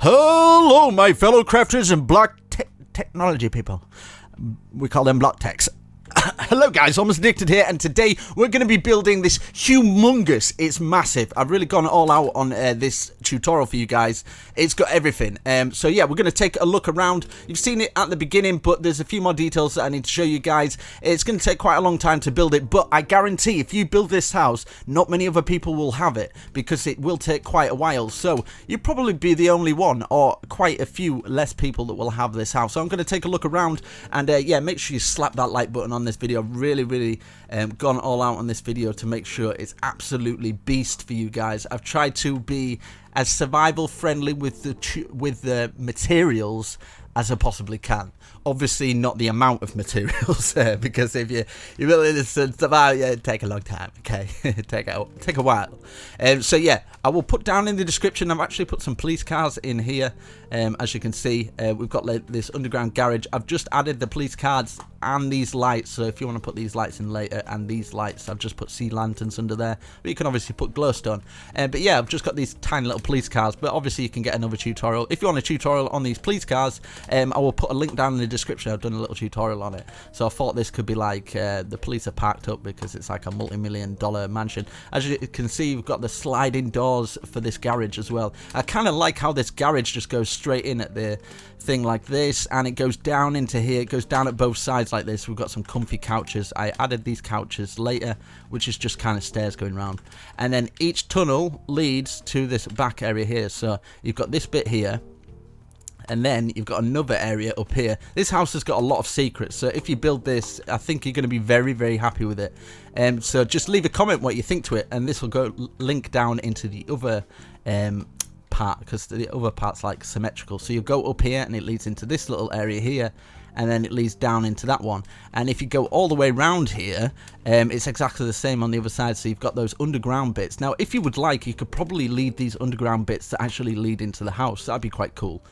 Hello, my fellow crafters and block technology people. We call them block techs. Hello guys, Almost Addicted here, and today we're going to be building this humongous, it's massive, I've really gone all out on this tutorial for you guys. It's got everything, so yeah, we're going to take a look around. You've seen it at the beginning, but there's a few more details that I need to show you guys. It's going to take quite a long time to build it, but I guarantee if you build this house, not many other people will have it, because it will take quite a while. So you'll probably be the only one, or quite a few less people that will have this house. So I'm going to take a look around, and yeah, make sure you slap that like button on this video. I've really gone all out on this video to make sure it's absolutely beast for you guys. I've tried to be as survival friendly with the materials as I possibly can. Obviously not the amount of materials, because if you really survive, yeah, it'd take a long time. Okay, take a while. So yeah, I will put down in the description. I've actually put some police cars in here. As you can see, we've got like this underground garage. I've just added the police cars and these lights. So if you want to put these lights in later, and these lights, I've just put sea lanterns under there. But you can obviously put glowstone. But yeah, I've just got these tiny little police cars. But obviously you can get another tutorial if you want a tutorial on these police cars. I will put a link down in the description. I've done a little tutorial on it. So I thought this could be like the police are parked up because it's like a multi-million-dollar mansion. As you can see, you've got the sliding doors for this garage as well. I kind of like how this garage just goes straight in at the thing like this, and it goes down into here. It goes down at both sides like this. We've got some comfy couches. I added these couches later, which is just kind of stairs going around, and then each tunnel leads to this back area here. So you've got this bit here, and then you've got another area up here. This house has got a lot of secrets, so if you build this, I think you're going to be very happy with it. So just leave a comment what you think to it, and this will go link down into the other part, because the other part's like symmetrical. So you go up here and it leads into this little area here, and then it leads down into that one. And if you go all the way around here, it's exactly the same on the other side. So you've got those underground bits. Now if you would like, you could probably lead these underground bits to actually lead into the house. That'd be quite cool.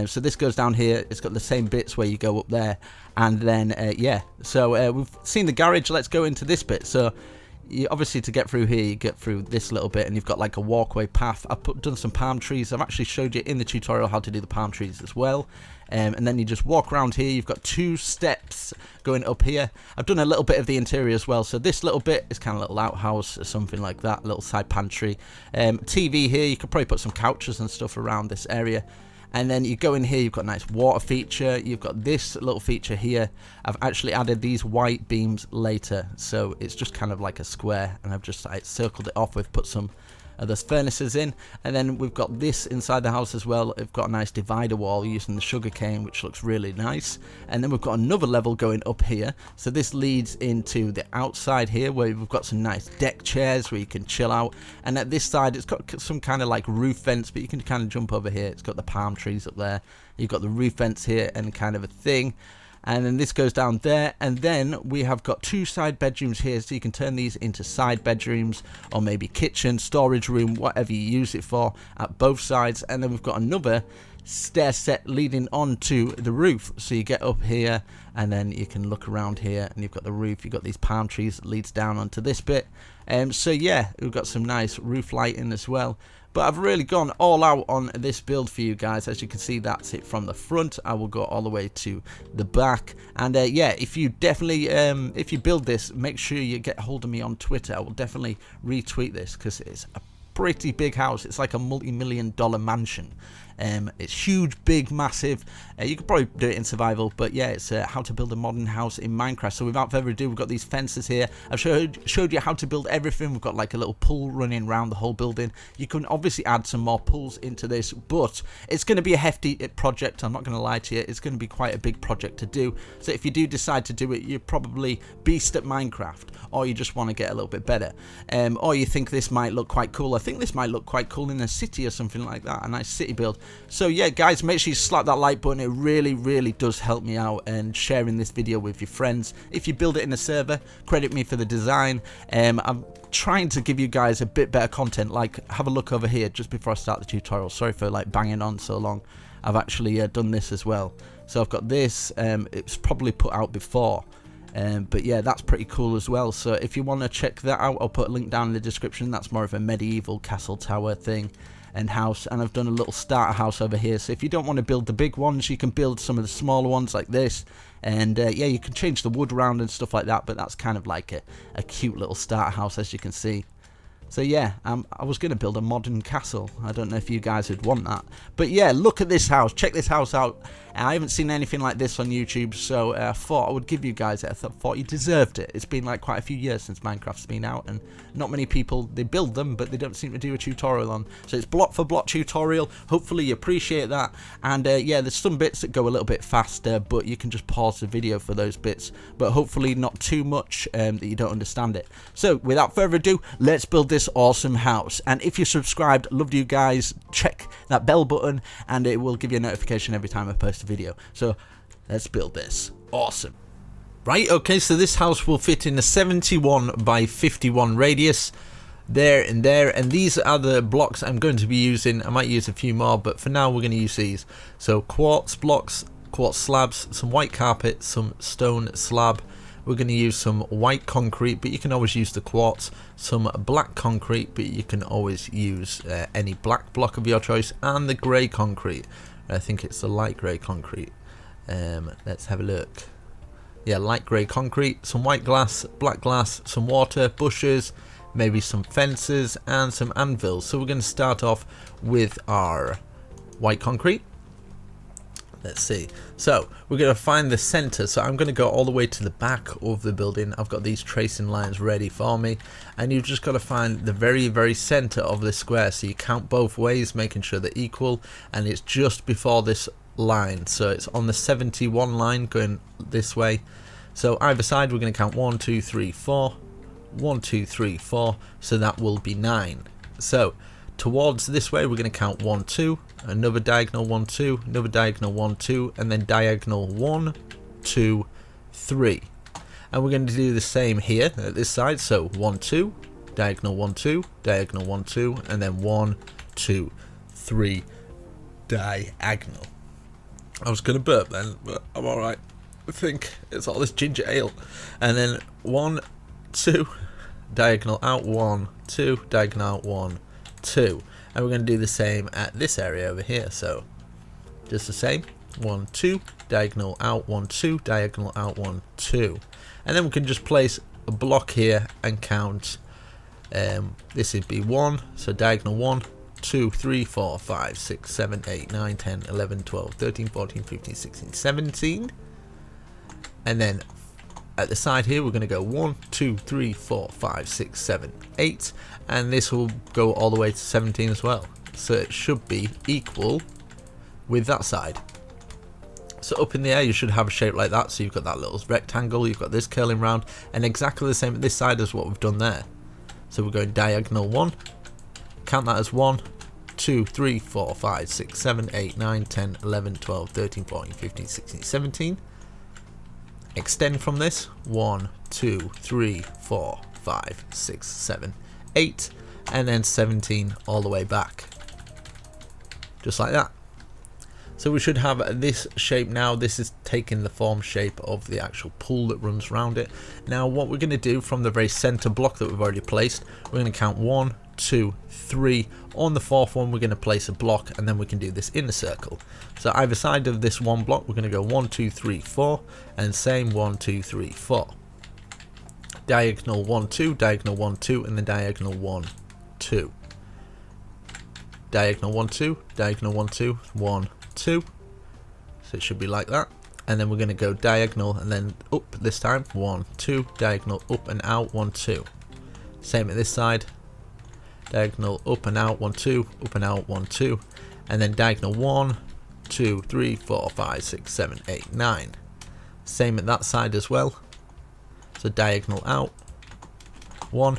So this goes down here. It's got the same bits where you go up there, and then yeah, so we've seen the garage. Let's go into this bit. So obviously to get through here, you get through this little bit, and you've got like a walkway path. I've done some palm trees. I've actually showed you in the tutorial how to do the palm trees as well. And then you just walk around here. You've got 2 steps going up here. I've done a little bit of the interior as well. So this little bit is kind of a little outhouse or something like that, a little side pantry. TV here. You could probably put some couches and stuff around this area. And then you go in here, you've got a nice water feature. You've got this little feature here. I've actually added these white beams later, so it's just kind of like a square, and I've just circled it off with put some of those furnaces in. And then we've got this inside the house as well. We've got a nice divider wall using the sugar cane, which looks really nice. And then we've got another level going up here, so this leads into the outside here, where we've got some nice deck chairs where you can chill out. And at this side, it's got some kind of like roof fence, but you can kind of jump over here. It's got the palm trees up there. You've got the roof fence here and kind of a thing. And then this goes down there, and then we have got 2 side bedrooms here, so you can turn these into side bedrooms, or maybe kitchen, storage room, whatever you use it for, at both sides. And then we've got another stair set leading onto the roof, so you get up here, and then you can look around here, and you've got the roof. You've got these palm trees that leads down onto this bit. So yeah, we've got some nice roof lighting as well. But I've really gone all out on this build for you guys. As you can see, that's it from the front. I will go all the way to the back. And yeah, if you definitely, if you build this, make sure you get hold of me on Twitter. I will definitely retweet this, because it's a pretty big house. It's like a multi-million-dollar mansion. It's huge, big, massive. You could probably do it in survival, but yeah, it's how to build a modern house in Minecraft. So without further ado, we've got these fences here. I've showed you how to build everything. We've got like a little pool running around the whole building. You can obviously add some more pools into this, but it's going to be a hefty project. I'm not going to lie to you. It's going to be quite a big project to do. So if you do decide to do it, you're probably beast at Minecraft, or you just want to get a little bit better, or you think this might look quite cool. I think this might look quite cool in a city or something like that, a nice city build. So yeah guys, make sure you slap that like button. It really does help me out, and sharing this video with your friends. If you build it in a server, credit me for the design. I'm trying to give you guys a bit better content. Like, have a look over here just before I start the tutorial. Sorry for like banging on so long. I've actually done this as well. So I've got this. It's probably put out before, but yeah, that's pretty cool as well. So if you want to check that out, I'll put a link down in the description. That's more of a medieval castle tower thing. and house, and I've done a little starter house over here. So if you don't want to build the big ones, you can build some of the smaller ones like this. And yeah, you can change the wood around and stuff like that, but that's kind of like a cute little starter house, as you can see. So yeah, I was going to build a modern castle. I don't know if you guys would want that. But yeah, look at this house. Check this house out. I haven't seen anything like this on YouTube, so I thought I would give you guys it. I thought you deserved it. It's been like quite a few years since Minecraft's been out, and not many people, they build them, but they don't seem to do a tutorial on. So it's block for block tutorial. Hopefully you appreciate that. And yeah, there's some bits that go a little bit faster, but you can just pause the video for those bits. But hopefully not too much that you don't understand it. So without further ado, let's build this awesome house. And if you're subscribed, loved you guys, check that bell button and it will give you a notification every time I post a video. So let's build this. Awesome. Right, okay, so this house will fit in a 71 by 51 radius there and there, and these are the blocks I'm going to be using. I might use a few more, but for now we're going to use these. So quartz blocks, quartz slabs, some white carpet, some stone slab. We're going to use some white concrete, but you can always use the quartz. Some black concrete, but you can always use any black block of your choice. And the grey concrete. I think it's the light grey concrete. Let's have a look. Yeah, light grey concrete. Some white glass, black glass, some water, bushes, maybe some fences, and some anvils. So we're going to start off with our white concrete. Let's see. So we're going to find the center. So I'm going to go all the way to the back of the building. I've got these tracing lines ready for me, and you've just got to find the very center of this square. So you count both ways, making sure they're equal, and it's just before this line. So it's on the 71 line going this way. So either side we're going to count 1 2 3 4, 1 2 3 4, so that will be 9. So towards this way we're going to count 1 2, another diagonal 1 2, another diagonal 1 2, and then diagonal 1 2 3. And we're going to do the same here at this side. So 1 2, diagonal 1 2, diagonal 1 2, and then 1 2 3 diagonal. I was going to burp then, but I'm alright. I think it's all this ginger ale. And then 1 2, diagonal out 1 2, diagonal out 1 2, and we're going to do the same at this area over here. So just the same, 1 2, diagonal out 1 2, diagonal out 1 2, and then we can just place a block here and count. This would be 1, so diagonal 1 2 3 4 5 6 7 8 9 10 11 12 13 14 15 16 17, and then at the side here we're going to go 1 2 3 4 5 6 7 8, and this will go all the way to 17 as well. So it should be equal with that side. So up in the air you should have a shape like that. So you've got that little rectangle, you've got this curling round, and exactly the same at this side as what we've done there. So we're going diagonal 1, count that as 1 2 3 4 5 6 7 8 9 10 11 12 13 14 15 16 17. Extend from this 1 2 3 4 5 6 7 8, and then 17 all the way back, just like that. So we should have this shape now. This is taking the form shape of the actual pool that runs around it. Now what we're going to do from the very center block that we've already placed, we're going to count 1 2 3. On the fourth one we're going to place a block, and then we can do this inner circle. So either side of this one block we're going to go 1 2 3 4, and same 1 2 3 4, diagonal 1 2, diagonal 1 2, and then diagonal 1 2, diagonal 1 2, diagonal 1 2, 1 2. So it should be like that. And then we're going to go diagonal and then up this time, 1 2, diagonal up and out 1 2. Same at this side, diagonal up and out 1 2, up and out 1 2, and then diagonal 1 2 3 4 5 6 7 8 9. Same at that side as well. So diagonal out 1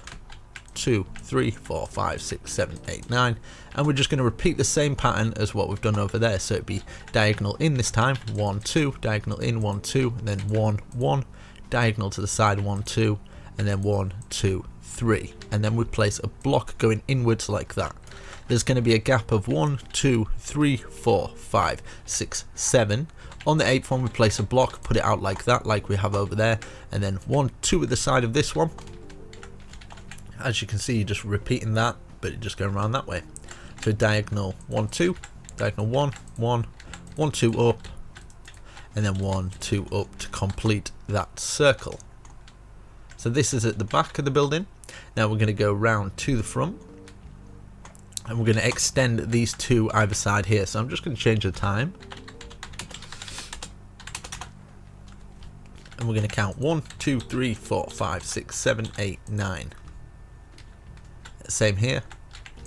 2 3 4 5 6 7 8 9, and we're just going to repeat the same pattern as what we've done over there. So it'd be diagonal in this time 1 2, diagonal in 1 2, and then 1 1, diagonal to the side 1 2, and then 1 2 3, and then we place a block going inwards like that. There's going to be a gap of 1 2 3 4 5 6 7. On the 8th one we place a block, put it out like that, like we have over there, and then 1 2 at the side of this one. As you can see, you're just repeating that, but it's just going around that way. So diagonal 1 2, diagonal 1 1, 1 2 up, and then 1 2 up to complete that circle. So this is at the back of the building. Now we're going to go round to the front, and we're going to extend these two either side here. So I'm just going to change the time, and we're going to count 1 2 3 4 5 6 7 8 9. Same here,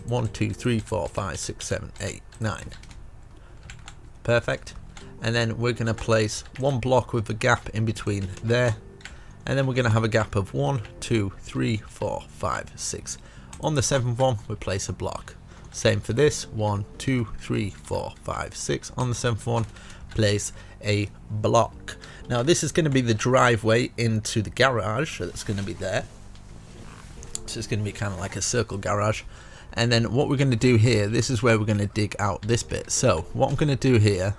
1 2 3 4 5 6 7 8 9. Perfect. And then we're going to place one block with a gap in between there, and then we're going to have a gap of 1 2 3 4 5 6. On the 7th one we place a block. Same for this, 1 2 3 4 5 6. On the 7th one place a block. Now this is going to be the driveway into the garage that's going to be there. So it's going to be kind of like a circle garage. And then what we're going to do here, this is where we're going to dig out this bit. So what I'm going to do here,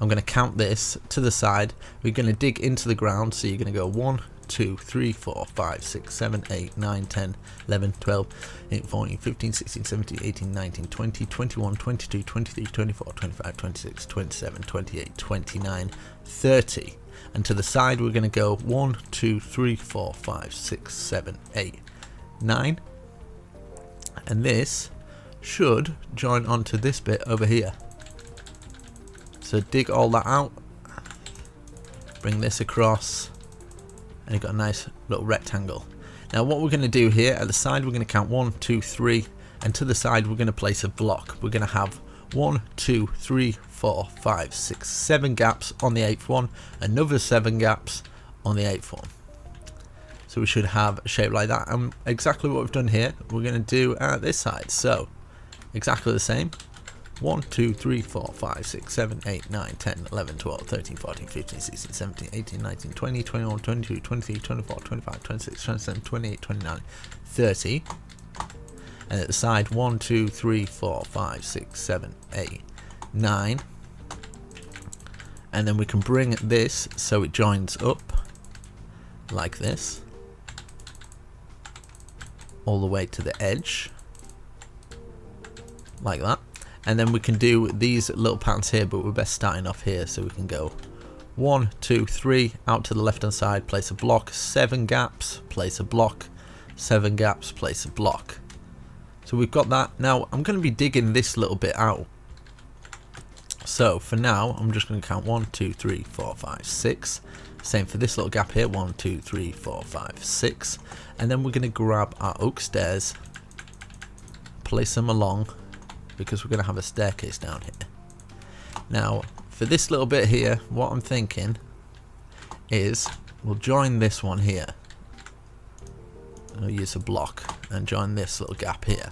I'm going to count this to the side. We're going to dig into the ground. So you're going to go 1 2 3 4 5 6 7 8 9 10 11 12 13 14 15 16 17 18 19 20 21 22 23 24 25 26 27 28 29 30. And to the side we're going to go 1 2 3 4 5 6 7 8 9, and this should join onto this bit over here. So dig all that out, bring this across, and you've got a nice little rectangle. Now what we're going to do here at the side, we're going to count 1 2 3, and to the side we're going to place a block. We're going to have 1 2 3 4 5 6 7 gaps on the 8th one, another 7 gaps on the 8th one. So we should have a shape like that, and exactly what we've done here we're going to do at this side. So exactly the same, 1 2 3 4 5 6 7 8 9 10 11 12 13 14 15 16 17 18 19 20 21 22 23 24 25 26 27 28 29 30. And at the side, 1 2 3 4 5 6 7 8 9. And then we can bring this so it joins up like this, all the way to the edge, like that. And then we can do these little patterns here, but we're best starting off here. So we can go 1 2 3 out to the left hand side, place a block, 7 gaps, place a block, 7 gaps, place a block. So we've got that. Now I'm going to be digging this little bit out. So for now I'm just going to count 1 2 3 4 5 6. Same for this little gap here, 1 2 3 4 5 6. And then we're going to grab our oak stairs, place them along, because we're going to have a staircase down here. Now for this little bit here, what I'm thinking is we'll join this one here. I'll use a block and join this little gap here.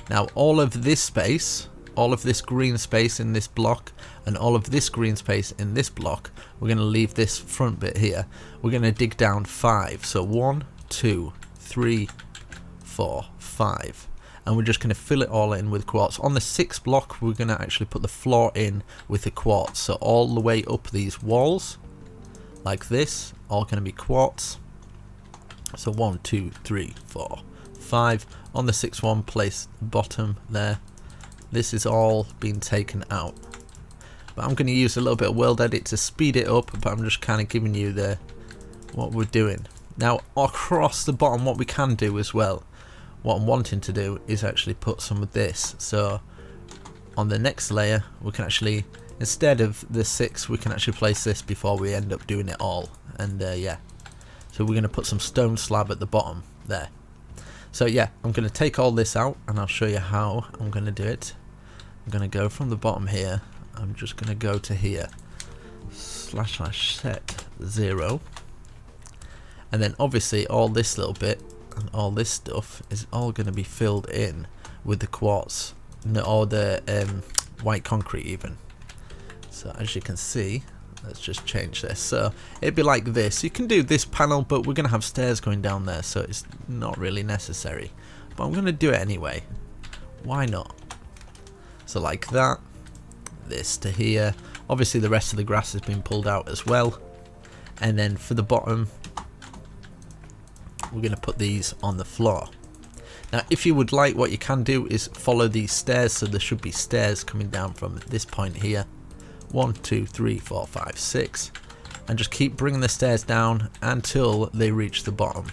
Now all of this space, all of this green space in this block, and all of this green space in this block, we're going to leave this front bit here. We're going to dig down 5. So 1 2 3 4 5. And we're just going to fill it all in with quartz. On the 6th block we're going to actually put the floor in with the quartz. So all the way up these walls like this, all going to be quartz. So 1 2 3 4 5. On the 6th one, place the bottom there. This is all being taken out, but I'm going to use a little bit of world edit to speed it up, but I'm just kind of giving you the what we're doing. Now across the bottom, what we can do as well, what I'm wanting to do is actually put some of this. So on the next layer we can actually, instead of the 6, we can actually place this before we end up doing it all. And yeah, so we're going to put some stone slab at the bottom there. So yeah, I'm going to take all this out and I'll show you how I'm going to do it. I'm going to go from the bottom here, I'm just going to go to here, /set 0, and then obviously all this little bit and all this stuff is all going to be filled in with the quartz, or the white concrete even. So as you can see, let's just change this. So it'd be like this. You can do this panel, but we're going to have stairs going down there, so it's not really necessary. But I'm going to do it anyway. Why not? So like that. This to here. Obviously the rest of the grass has been pulled out as well. And then for the bottom, we're going to put these on the floor. Now if you would like, what you can do is follow these stairs, so there should be stairs coming down from this point here. 1, 2, 3, 4, 5, 6, and just keep bringing the stairs down until they reach the bottom.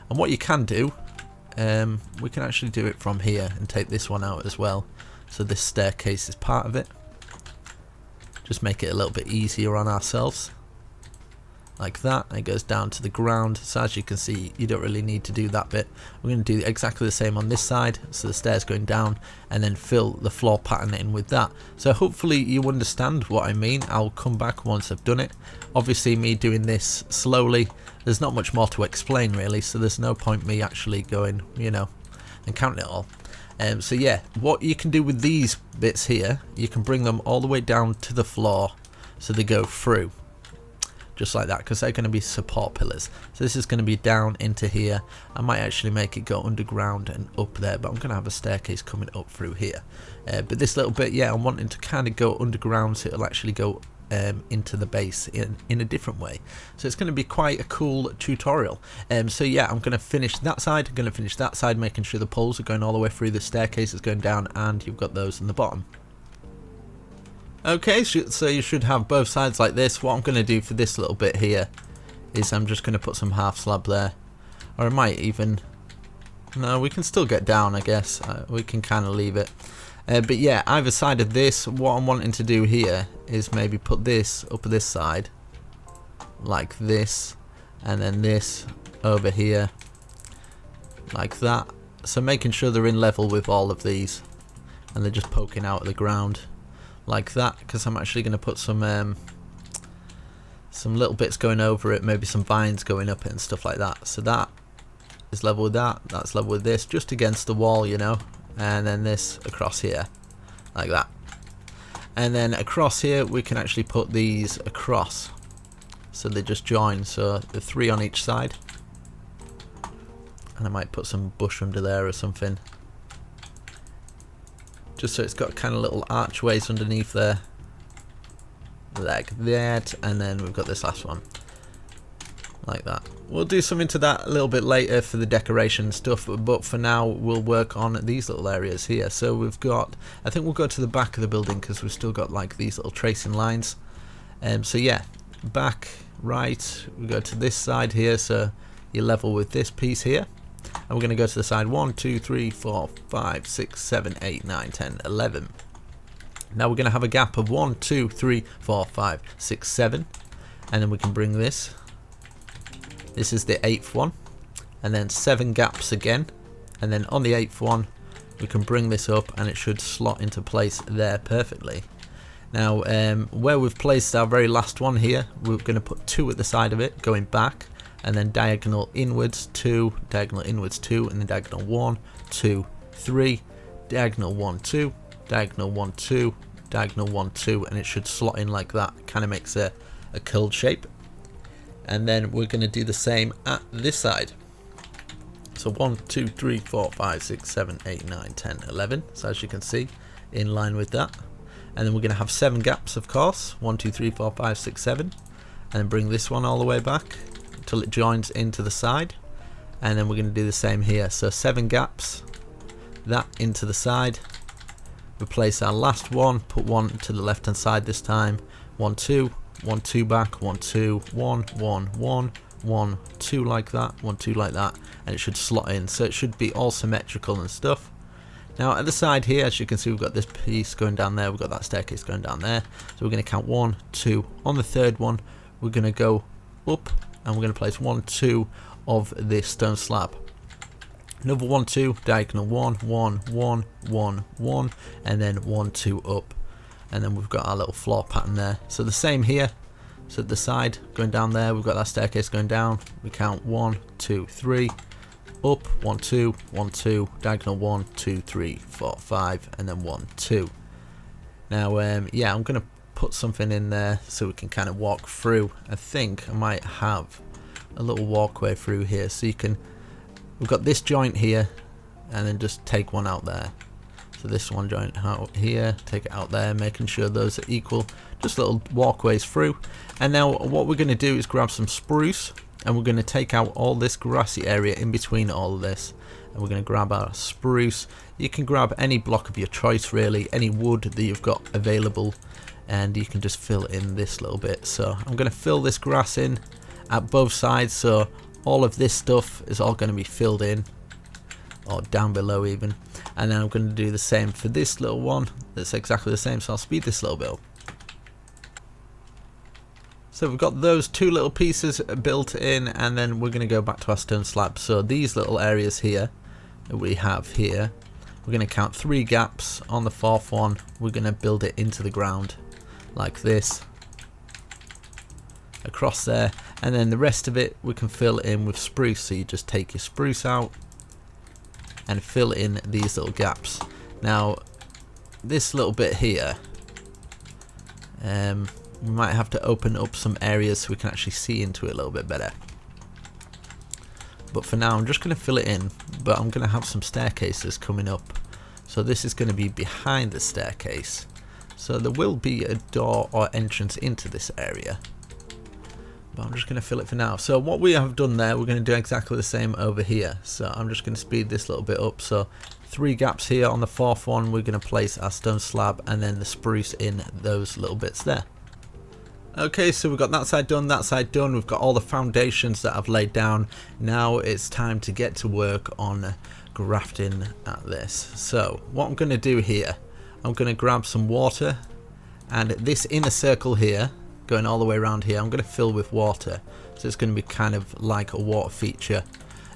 And what you can do, we can actually do it from here and take this one out as well, so this staircase is part of it. Just make it a little bit easier on ourselves, like that, and it goes down to the ground. So as you can see, you don't really need to do that bit. We're going to do exactly the same on this side, so the stairs going down, and then fill the floor pattern in with that. So hopefully you understand what I mean. I'll come back once I've done it. Obviously me doing this slowly, there's not much more to explain really, so there's no point me actually going, you know, and counting it all. So yeah, what you can do with these bits here, you can bring them all the way down to the floor so they go through. Just like that, because they're going to be support pillars. So this is going to be down into here. I might actually make it go underground and up there, but I'm going to have a staircase coming up through here. But this little bit, yeah, I'm wanting to kind of go underground, so it'll actually go into the base in a different way. So it's going to be quite a cool tutorial. So yeah, I'm going to finish that side, I'm going to finish that side, making sure the poles are going all the way through, the staircase is going down, and you've got those in the bottom. Okay, so you should have both sides like this. What I'm going to do for this little bit here is I'm just going to put some half slab there. Or I might even... No, we can still get down, I guess. We can kind of leave it. But yeah, either side of this, what I'm wanting to do here is maybe put this up this side. Like this. And then this over here. Like that. So making sure they're in level with all of these. And they're just poking out of the ground. Like that, because I'm actually going to put some little bits going over it, maybe some vines going up it and stuff like that. So that is level with that, that's level with this, just against the wall, you know, and then this across here, like that. And then across here we can actually put these across, so they just join, so the 3 on each side. And I might put some bush under there or something, just so it's got kind of little archways underneath there, like that. And then we've got this last one, like that. We'll do something to that a little bit later for the decoration stuff, but for now we'll work on these little areas here. So we've got, I think we'll go to the back of the building because we've still got like these little tracing lines. So yeah, back, right, we go to this side here, so you level with this piece here. And we're going to go to the side 1, 2, 3, 4, 5, 6, 7, 8, 9, 10, 11. Now we're going to have a gap of 1, 2, 3, 4, 5, 6, 7. And then we can bring this. This is the 8th one. And then 7 gaps again. And then on the 8th one, we can bring this up and it should slot into place there perfectly. Now, where we've placed our very last one here, we're going to put 2 at the side of it, going back. And then diagonal inwards 2, diagonal inwards 2, and then diagonal 1, 2, 3, diagonal 1, 2, diagonal 1, 2, diagonal 1, 2, and it should slot in like that. Kind of makes a curled shape. And then we're going to do the same at this side. So 1, 2, 3, 4, 5, 6, 7, 8, 9, 10, 11. So as you can see, in line with that. And then we're going to have 7 gaps, of course. 1, 2, 3, 4, 5, 6, 7. And then bring this one all the way back until it joins into the side. And then we're going to do the same here, so 7 gaps, that into the side, replace our last one, put 1 to the left hand side this time, 1, 2, 1, 2 back, 1, 2, 1, 1, 1, 1, 2 like that, 1, 2 like that, and it should slot in, so it should be all symmetrical and stuff. Now at the side here, as you can see, we've got this piece going down there, we've got that staircase going down there, so we're going to count 1, 2, on the 3rd one, we're going to go up, and we're going to place 1, 2 of this stone slab. Another 1, 2, diagonal 1, 1, 1, 1, 1, and then 1, 2 up. And then we've got our little floor pattern there. So the same here. So at the side, going down there, we've got that staircase going down. We count 1, 2, 3, up, 1, 2, 1, 2, diagonal 1, 2, 3, 4, 5, and then 1, 2. Now, yeah, I'm going to put something in there so we can kind of walk through. I think I might have a little walkway through here, so you can, we've got this joint here and then just take one out there. So this one joint out here, take it out there, making sure those are equal, just little walkways through. And now what we're going to do is grab some spruce and we're going to take out all this grassy area in between all of this, and we're going to grab our spruce. You can grab any block of your choice really, any wood that you've got available, and you can just fill in this little bit. So I'm going to fill this grass in at both sides, so all of this stuff is all going to be filled in, or down below even. And then I'm going to do the same for this little one that's exactly the same, so I'll speed this a little bit up. So we've got those two little pieces built in, and then we're going to go back to our stone slab. So these little areas here that we have here, we're going to count 3 gaps. On the 4th one we're going to build it into the ground like this, across there, and then the rest of it we can fill in with spruce. So you just take your spruce out and fill in these little gaps. Now this little bit here, we might have to open up some areas so we can actually see into it a little bit better. But for now I'm just going to fill it in, but I'm going to have some staircases coming up. So this is going to be behind the staircase. So there will be a door or entrance into this area. But I'm just going to fill it for now. So what we have done there, we're going to do exactly the same over here. So I'm just going to speed this little bit up. So 3 gaps here. On the 4th one we're going to place our stone slab and then the spruce in those little bits there. Okay, so we've got that side done, we've got all the foundations that I've laid down. Now it's time to get to work on grafting at this. So what I'm going to do here, I'm going to grab some water, and this inner circle here, going all the way around here, I'm going to fill with water. So it's going to be kind of like a water feature.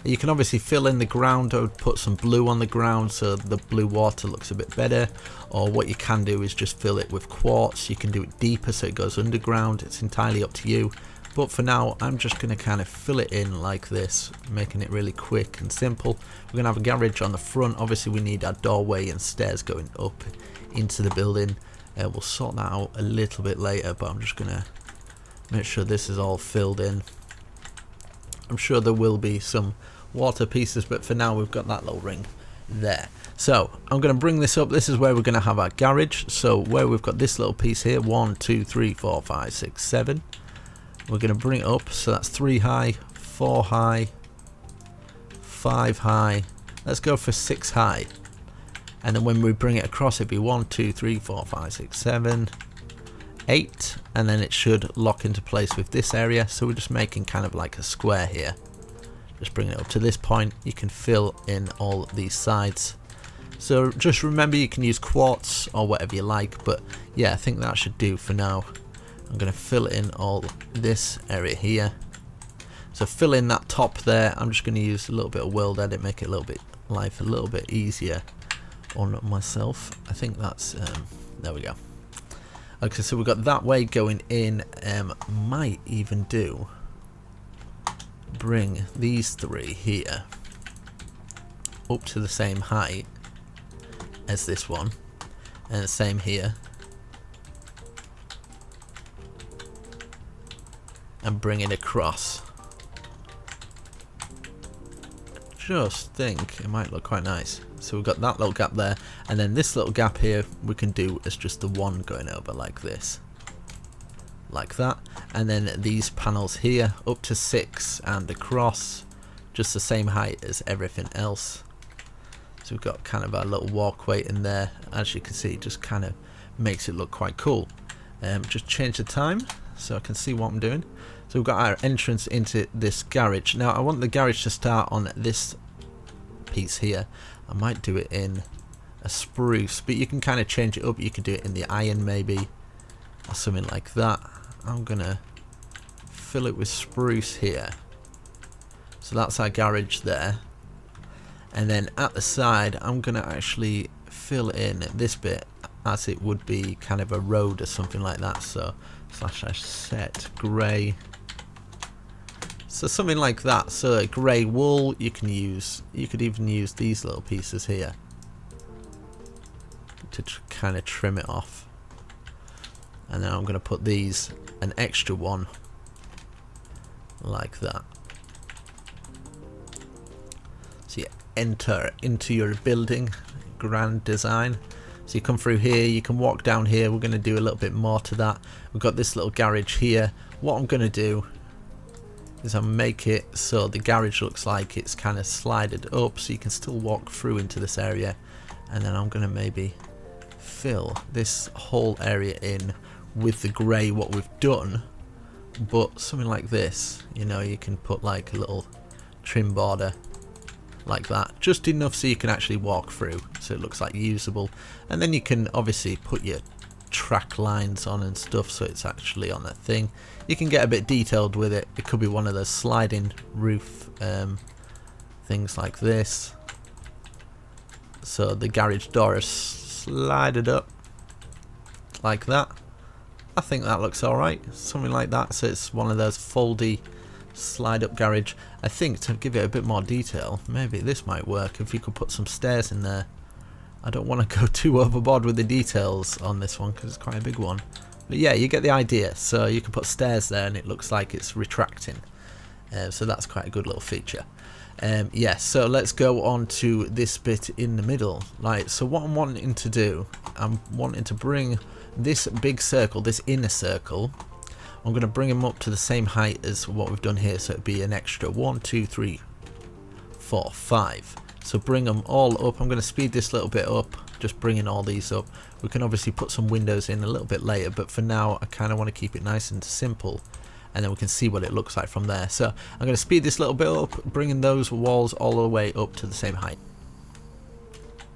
You can obviously fill in the ground. I would put some blue on the ground so the blue water looks a bit better, or what you can do is just fill it with quartz. You can do it deeper so it goes underground. It's entirely up to you, but for now I'm just going to kind of fill it in like this, making it really quick and simple. We're going to have a garage on the front. Obviously we need our doorway and stairs going up into the building. We'll sort that out a little bit later, but I'm just going to make sure this is all filled in. I'm sure there will be some water pieces, but for now we've got that little ring there. So I'm going to bring this up. This is where we're going to have our garage. So where we've got this little piece here, 1 2 3 4 5 6 7, we're going to bring it up. So that's 3 high, 4 high, 5 high. Let's go for 6 high, and then when we bring it across it'd be 1 2 3 4 5 6 7 8, and then it should lock into place with this area. So we're just making kind of like a square here. Just bring it up to this point. You can fill in all these sides. So just remember you can use quartz or whatever you like, but yeah, I think that should do for now. I'm going to fill in all this area here. So fill in that top there. I'm just going to use a little bit of world edit, make it a little bit life a little bit easier on myself. I think that's there we go. Okay, so we've got that way going in. Might even do bring these 3 here up to the same height as this one, and the same here, and bring it across. Just think it might look quite nice. So we've got that little gap there, and then this little gap here we can do as just the one going over like this, like that, and then these panels here up to 6 and across, just the same height as everything else. So we've got kind of our little walkway in there. As you can see, it just kind of makes it look quite cool. Just change the time so I can see what I'm doing. So we've got our entrance into this garage. Now I want the garage to start on this piece here. I might do it in a spruce, but you can kind of change it up. You can do it in the iron maybe, or something like that. I'm gonna fill it with spruce here. So that's our garage there. And then at the side I'm gonna actually fill in this bit as it would be kind of a road or something like that. So / set grey, so something like that. So grey wool, you could even use these little pieces here to kind of trim it off. And then I'm going to put these, an extra one like that. So you enter into your building, grand design. So you come through here, you can walk down here. We're going to do a little bit more to that. We've got this little garage here. What I'm going to do is I'll make it so the garage looks like it's kind of slided up so you can still walk through into this area. And then I'm going to maybe fill this whole area in with the grey what we've done, but something like this, you know, you can put like a little trim border like that, just enough so you can actually walk through so it looks like usable. And then you can obviously put your track lines on and stuff so it's actually on that thing. You can get a bit detailed with it. It could be one of those sliding roof things like this, so the garage door is slided up like that. I think that looks alright, something like that, so it's one of those foldy slide up garage. I think to give it a bit more detail, maybe this might work if you could put some stairs in there. I don't want to go too overboard with the details on this one because it's quite a big one, but yeah, you get the idea. So you can put stairs there and it looks like it's retracting, so that's quite a good little feature. Yeah, so let's go on to this bit in the middle. Right, so what I'm wanting to do, I'm wanting to bring this big circle, this inner circle, I'm going to bring them up to the same height as what we've done here, so it'd be an extra 1, 2, 3, 4, 5. So bring them all up. I'm going to speed this a little bit up, just bringing all these up. We can obviously put some windows in a little bit later, but for now I kind of want to keep it nice and simple, and then we can see what it looks like from there. So I'm going to speed this a little bit up, bringing those walls all the way up to the same height.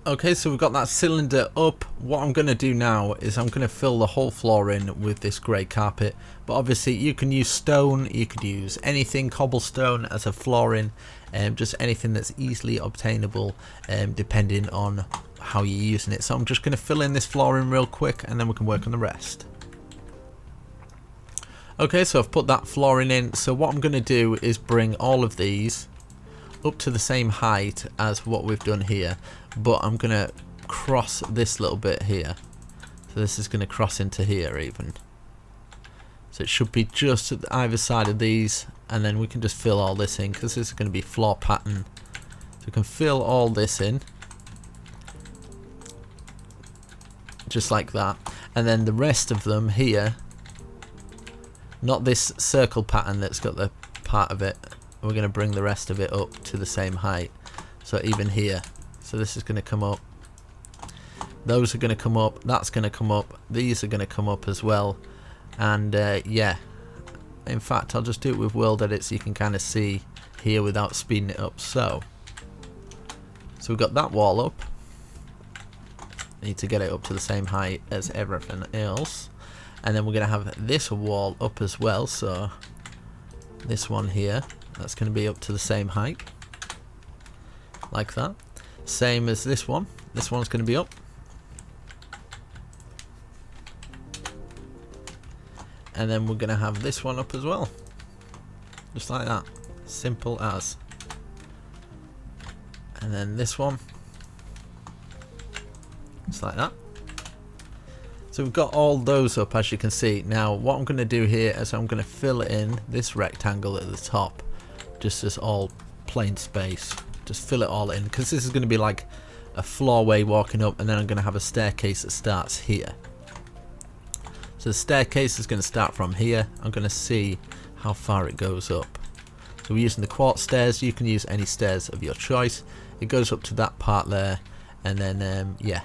Okay, so we've got that cylinder up. What I'm going to do now is I'm going to fill the whole floor in with this grey carpet, but obviously you can use stone, you could use anything, cobblestone as a flooring, just anything that's easily obtainable depending on how you're using it. So I'm just going to fill in this flooring real quick and then we can work on the rest. Okay, so I've put that flooring in. So what I'm going to do is bring all of these up to the same height as what we've done here, but I'm going to cross this little bit here. So this is going to cross into here even. So it should be just at either side of these, and then we can just fill all this in because this is going to be floor pattern. So we can fill all this in just like that, and then the rest of them here, not this circle pattern that's got the part of it, we're going to bring the rest of it up to the same height. So even here, so this is going to come up, those are going to come up, that's going to come up, these are going to come up as well. And yeah, in fact I'll just do it with world edit so you can kind of see here without speeding it up. So we've got that wall up, need to get it up to the same height as everything else, and then we're going to have this wall up as well. So this one here, that's going to be up to the same height like that, same as this one's going to be up, and then we're going to have this one up as well, just like that, simple as. And then this one, just like that. So we've got all those up, as you can see. Now what I'm going to do here is I'm going to fill in this rectangle at the top, just as all plain space, just fill it all in, because this is going to be like a floorway walking up, and then I'm going to have a staircase that starts here. So the staircase is going to start from here. I'm going to see how far it goes up. So we're using the quartz stairs. You can use any stairs of your choice. It goes up to that part there, and then yeah,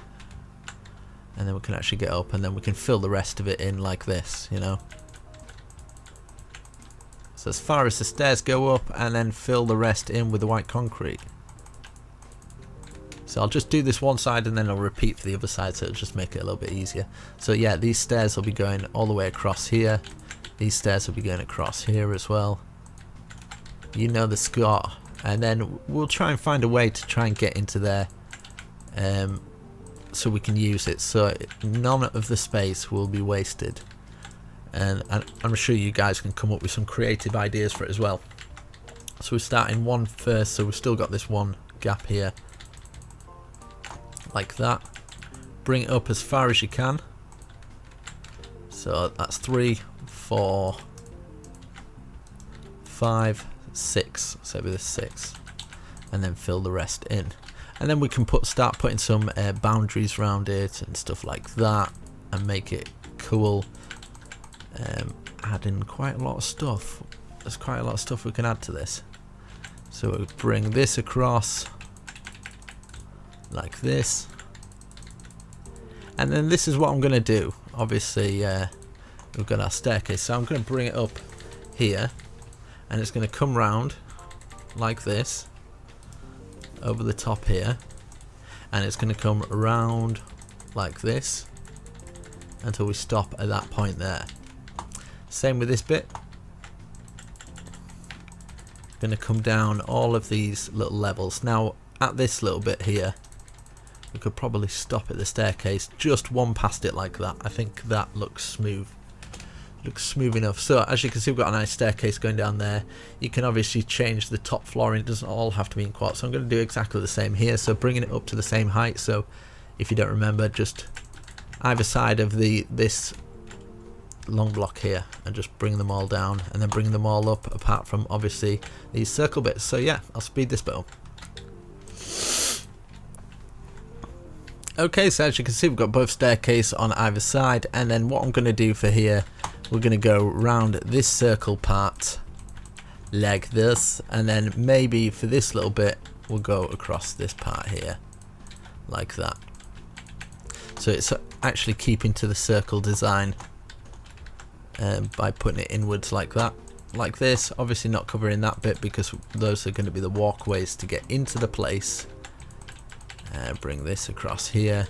and then we can actually get up, and then we can fill the rest of it in like this, you know. So as far as the stairs go up, and then fill the rest in with the white concrete. So I'll just do this one side and then I'll repeat for the other side, so it'll just make it a little bit easier. So yeah, these stairs will be going all the way across here. These stairs will be going across here as well. You know the score. And then we'll try and find a way to try and get into there, so we can use it, so none of the space will be wasted. And I'm sure you guys can come up with some creative ideas for it as well. So we're starting one first, so we've still got this one gap here, like that. Bring it up as far as you can. So that's 3, 4, 5, 6. So with this 6, and then fill the rest in. And then we can start putting some boundaries around it and stuff like that, and make it cool. Add in quite a lot of stuff. there's quite a lot of stuff we can add to this. So we'll bring this across like this, and then this is what I'm going to do. Obviously we've got our staircase, so I'm going to bring it up here, and it's going to come round like this over the top here, and it's going to come around like this until we stop at that point there. Same with this bit. Going to come down all of these little levels. Now at this little bit here, we could probably stop at the staircase, just one past it like that. I think that looks smooth. Looks smooth enough. So as you can see, we've got a nice staircase going down there. You can obviously change the top flooring. It doesn't all have to be in quartz. So I'm going to do exactly the same here. So bringing it up to the same height. So if you don't remember, just either side of this long block here, and just bring them all down, and then bring them all up, apart from obviously these circle bits. So yeah, I'll speed this bit up. Okay, so as you can see, we've got both staircase on either side, and then what I'm going to do for here, we're going to go round this circle part like this, and then maybe for this little bit we'll go across this part here like that. So it's actually keeping to the circle design by putting it inwards like that, like this. Obviously not covering that bit because those are going to be the walkways to get into the place. Bring this across here.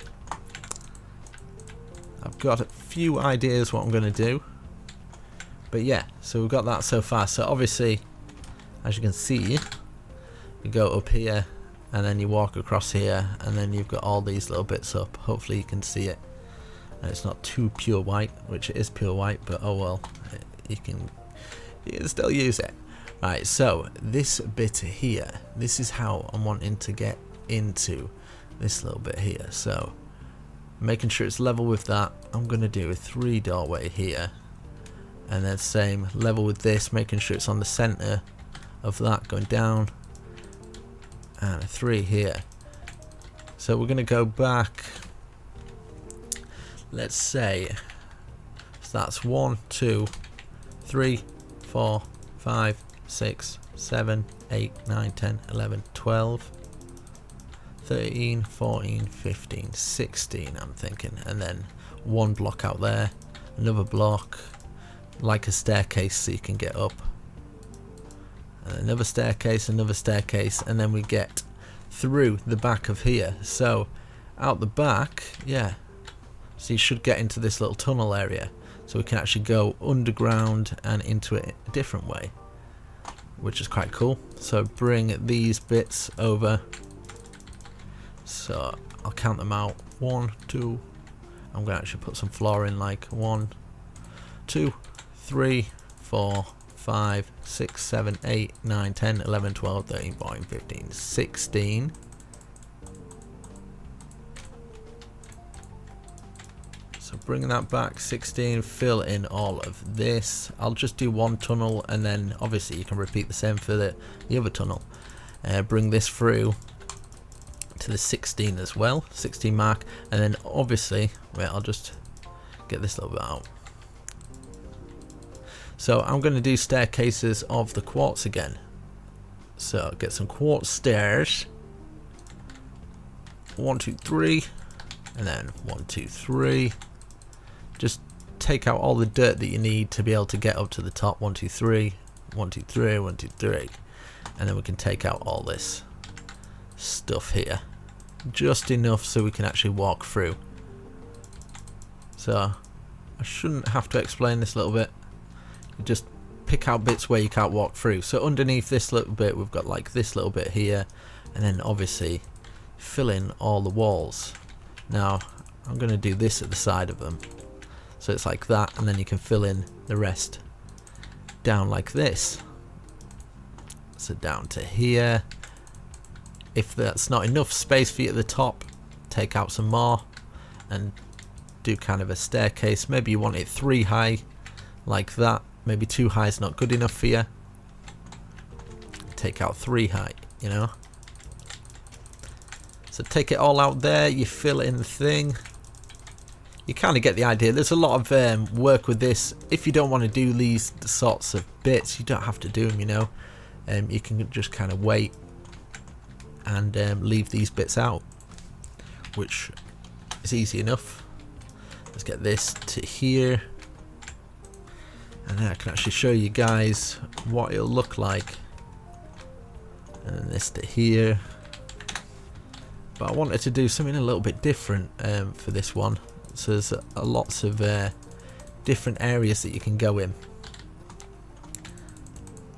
I've got a few ideas what I'm going to do, but yeah, so we've got that so far. So obviously, as you can see, you go up here and then you walk across here, and then you've got all these little bits up. Hopefully you can see it, and it's not too pure white, which it is pure white, but oh well, you can still use it. Right, so this bit here, this is how I'm wanting to get into this little bit here. So making sure it's level with that, I'm going to do a 3 doorway here, and then same level with this, making sure it's on the center of that, going down, and a 3 here. So we're going to go back, let's say, so that's 1 2 3 4 5 6 7 8 9 10 11 12 13, 14, 15, 16 I'm thinking, and then one block out there, another block like a staircase so you can get up, and another staircase, and then we get through the back of here. So out the back, yeah, so you should get into this little tunnel area, so we can actually go underground and into it a different way, which is quite cool. So bring these bits over. So I'll count them out. 1 2, I'm going to actually put some floor in, like 1 2 3 4 5 6 7 8 9 10 11 12 13 14 15 16. So bring that back, 16, fill in all of this. I'll just do one tunnel, and then obviously you can repeat the same for the other tunnel. Bring this through to the 16 as well, 16 mark, and then obviously, wait, I'll just get this little bit out. So I'm going to do staircases of the quartz again. So get some quartz stairs. 1 2 3, and then 1 2 3. Just take out all the dirt that you need to be able to get up to the top. 1 2 3, 1 2 3, 1 2 3, and then we can take out all this stuff here, just enough so we can actually walk through. So I shouldn't have to explain this a little bit. You just pick out bits where you can't walk through. So underneath this little bit we've got like this little bit here, and then obviously fill in all the walls. Now I'm going to do this at the side of them, so it's like that, and then you can fill in the rest down like this. So down to here. If that's not enough space for you at the top, take out some more and do kind of a staircase. Maybe you want it 3 high like that. Maybe 2 high is not good enough for you. Take out 3 high, you know. So take it all out there, you fill in the thing, you kind of get the idea. There's a lot of work with this. If you don't want to do these sorts of bits, you don't have to do them, you know. You can just kind of wait and leave these bits out, which is easy enough. Let's get this to here, and then I can actually show you guys what it'll look like. And this to here. But I wanted to do something a little bit different for this one. So there's lots of different areas that you can go in,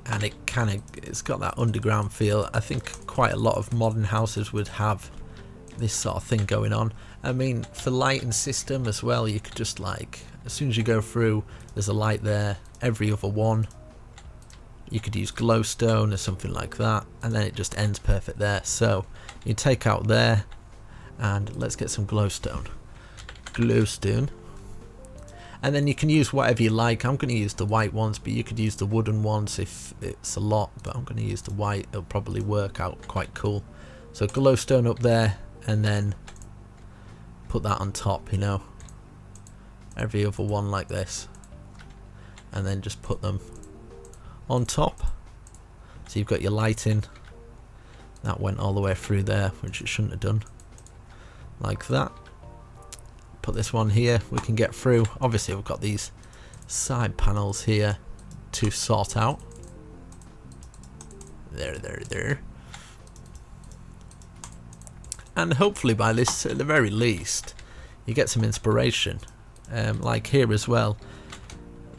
and it's got that underground feel. I think quite a lot of modern houses would have this sort of thing going on. I mean, for lighting system as well, you could just, like, as soon as you go through, there's a light there every other one. You could use glowstone or something like that, and then it just ends perfect there. So you take out there, and let's get some glowstone. And then you can use whatever you like. I'm going to use the white ones, but you could use the wooden ones if it's a lot, but I'm going to use the white. It'll probably work out quite cool. So glowstone up there, and then put that on top, you know, every other one like this, and then just put them on top. So you've got your lighting that went all the way through there, which it shouldn't have done, like that. Put this one here, we can get through. Obviously we've got these side panels here to sort out. There. And hopefully by this, at the very least, you get some inspiration. Like here as well,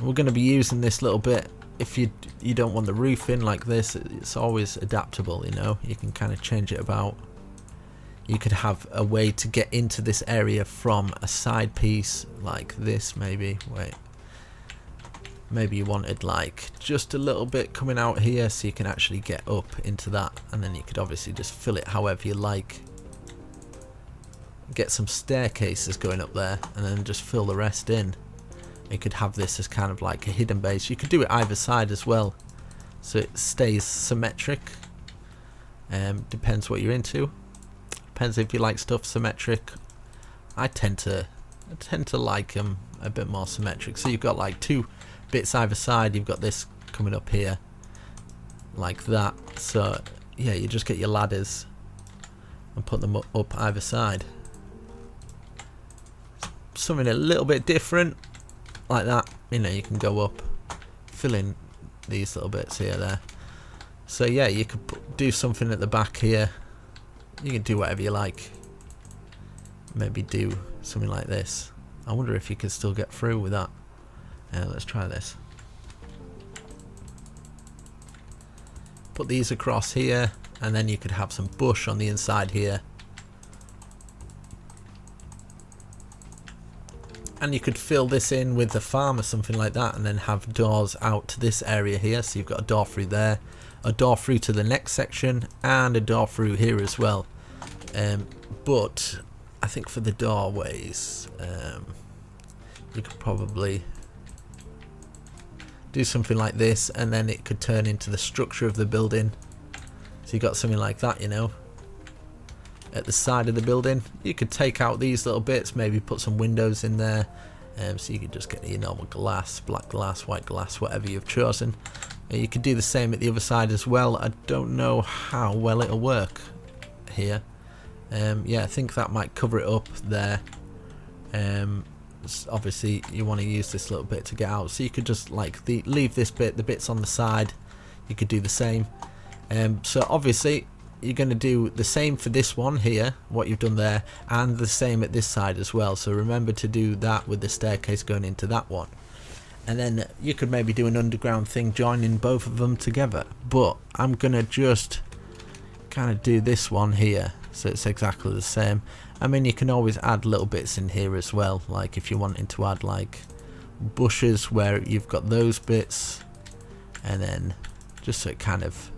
we're going to be using this little bit. If you don't want the roof in like this, it's always adaptable, you know. You can kind of change it about. You could have a way to get into this area from a side piece like this, maybe. Wait, maybe you wanted like just a little bit coming out here, so you can actually get up into that, and then you could obviously just fill it however you like. Get some staircases going up there, and then just fill the rest in. You could have this as kind of like a hidden base. You could do it either side as well, so it stays symmetric. Depends what you're into. Depends if you like stuff symmetric. I tend to like them a bit more symmetric. So you've got like two bits either side. You've got this coming up here like that. So yeah, you just get your ladders and put them up either side. Something a little bit different like that. You know, you can go up, fill in these little bits here, there. So yeah, you could do something at the back here. You can do whatever you like. Maybe do something like this. I wonder if you could still get through with that. Let's try this. Put these across here, and then you could have some bush on the inside here. And you could fill this in with the farm or something like that, and then have doors out to this area here. So you've got a door through there, a door through to the next section, and a door through here as well. But I think for the doorways, you could probably do something like this, and then it could turn into the structure of the building. So you got something like that, you know, at the side of the building. You could take out these little bits, maybe put some windows in there, so you could just get your normal glass, black glass, white glass, whatever you've chosen. You could do the same at the other side as well. I don't know how well it'll work here. Yeah, I think that might cover it up there. Obviously you want to use this little bit to get out, so you could just like leave this bit, the bits on the side, you could do the same. So obviously you're going to do the same for this one here, what you've done there, and the same at this side as well. So remember to do that with the staircase going into that one. And then you could maybe do an underground thing joining both of them together. But I'm going to just kind of do this one here, so it's exactly the same. I mean, you can always add little bits in here as well, like if you're wanting to add like bushes where you've got those bits, and then just so it kind of,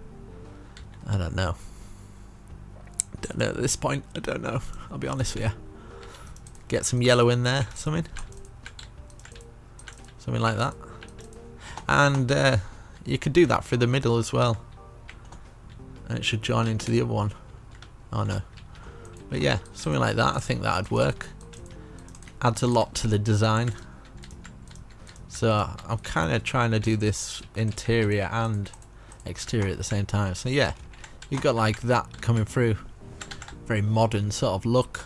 I don't know at this point, I don't know, I'll be honest with you. Get some yellow in there, something like that, and you could do that through the middle as well, and it should join into the other one. Oh no, but yeah, something like that. I think that would work. adds a lot to the design. So I'm kind of trying to do this interior and exterior at the same time. So yeah, you've got like that coming through, very modern sort of look.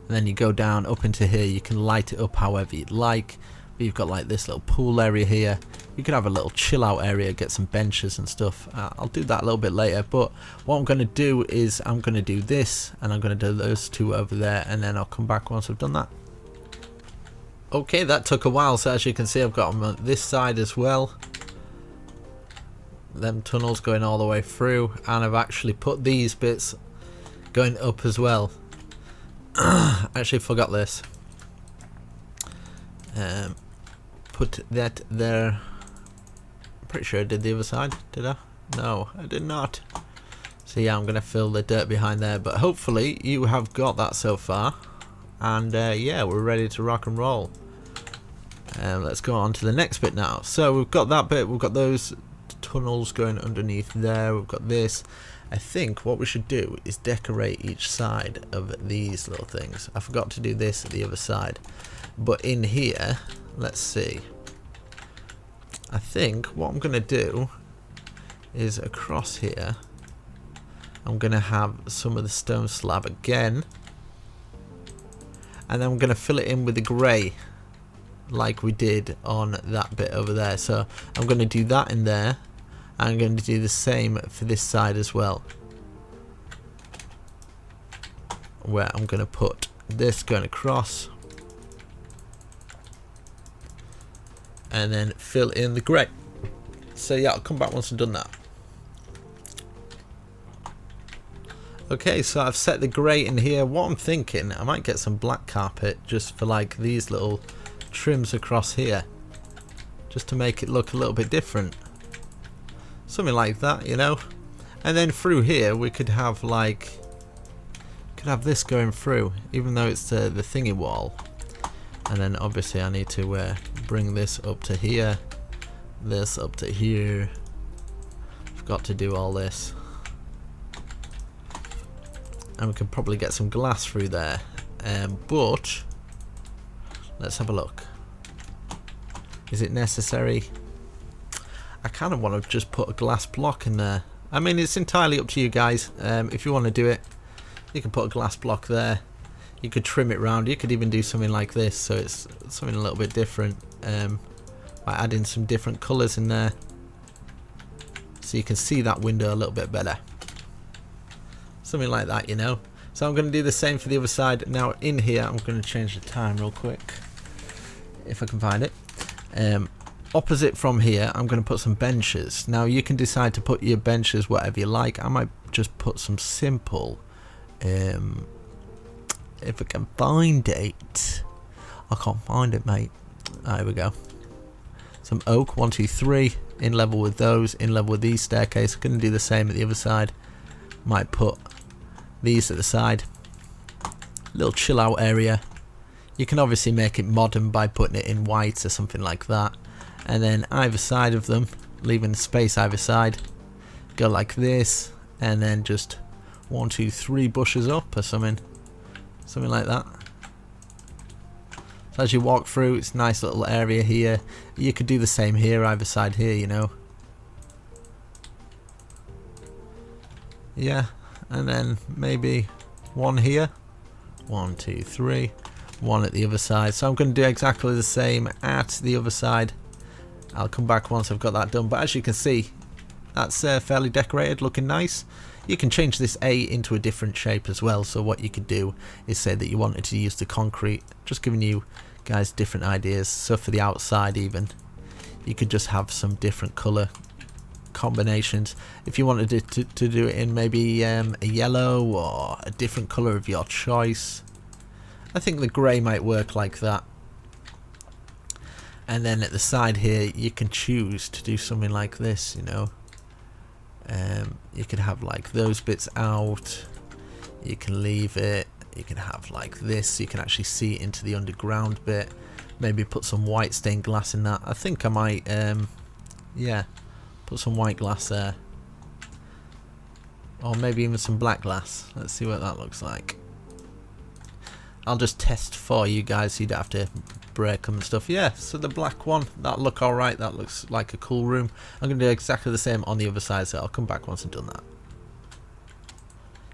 And then you go down up into here, you can light it up however you'd like. But you've got like this little pool area here. You could have a little chill out area, get some benches and stuff. I'll do that a little bit later, but what I'm going to do is I'm going to do this, and I'm going to do those two over there, and then I'll come back once I've done that. Okay, that took a while, so as you can see I've got them on this side as well. Them tunnels going all the way through, and I've actually put these bits going up as well. Actually forgot this. Put that there. I'm pretty sure I did the other side, did I? No, I did not. So yeah, I'm going to fill the dirt behind there, but hopefully you have got that so far. And yeah, we're ready to rock and roll. Let's go on to the next bit now. So we've got that bit, we've got those tunnels going underneath there, we've got this. I think what we should do is decorate each side of these little things. I forgot to do this at the other side. But in here, let's see. I think what I'm going to do is across here, I'm going to have some of the stone slab again. And then I'm going to fill it in with the grey, like we did on that bit over there. So I'm going to do that in there. I'm going to do the same for this side as well, where I'm going to put this going across and then fill in the grey. So yeah, I'll come back once I've done that. Okay, so I've set the grey in here. What I'm thinking, I might get some black carpet just for like these little trims across here, just to make it look a little bit different. Something like that, you know. And then through here we could have like, could have this going through, even though it's the thingy wall. And then obviously I need to bring this up to here, this up to here. Forgot to do all this. And we could probably get some glass through there. But let's have a look. Is it necessary? I kind of want to just put a glass block in there. I mean, it's entirely up to you guys. If you want to do it, you can put a glass block there. You could trim it round. You could even do something like this, so it's something a little bit different. By adding some different colours in there, so you can see that window a little bit better. Something like that, you know. So I'm going to do the same for the other side. Now in here, I'm going to change the time real quick, if I can find it. Opposite from here, I'm going to put some benches. Now you can decide to put your benches whatever you like. I might just put some simple, if I can find it. I can't find it, mate. There we go. Some oak, 1, 2, 3, in level with those, in level with these staircase. I'm going to do the same at the other side. Might put these at the side. Little chill out area. You can obviously make it modern by putting it in white or something like that. And then either side of them, leaving space either side, go like this, and then just 1, 2, 3 bushes up or something like that. So as you walk through, it's a nice little area here. You could do the same here, either side here, you know. Yeah, and then maybe 1 here, 1, 2, 3, 1 at the other side. So I'm going to do exactly the same at the other side. I'll come back once I've got that done, but as you can see, that's fairly decorated, looking nice. You can change this A into a different shape as well. So what you could do is say that you wanted to use the concrete, just giving you guys different ideas. So for the outside even, you could just have some different colour combinations. If you wanted to do it in maybe a yellow or a different colour of your choice, I think the grey might work like that. And then at the side here, you can choose to do something like this, you know. You could have like those bits out. You can leave it. You can have like this, so you can actually see into the underground bit. Maybe put some white stained glass in that. I think I might, yeah, put some white glass there. Or maybe even some black glass. Let's see what that looks like. I'll just test for you guys so you don't have to break them and stuff. Yeah, so the black one, that'll look alright. That looks like a cool room. I'm going to do exactly the same on the other side, so I'll come back once I've done that.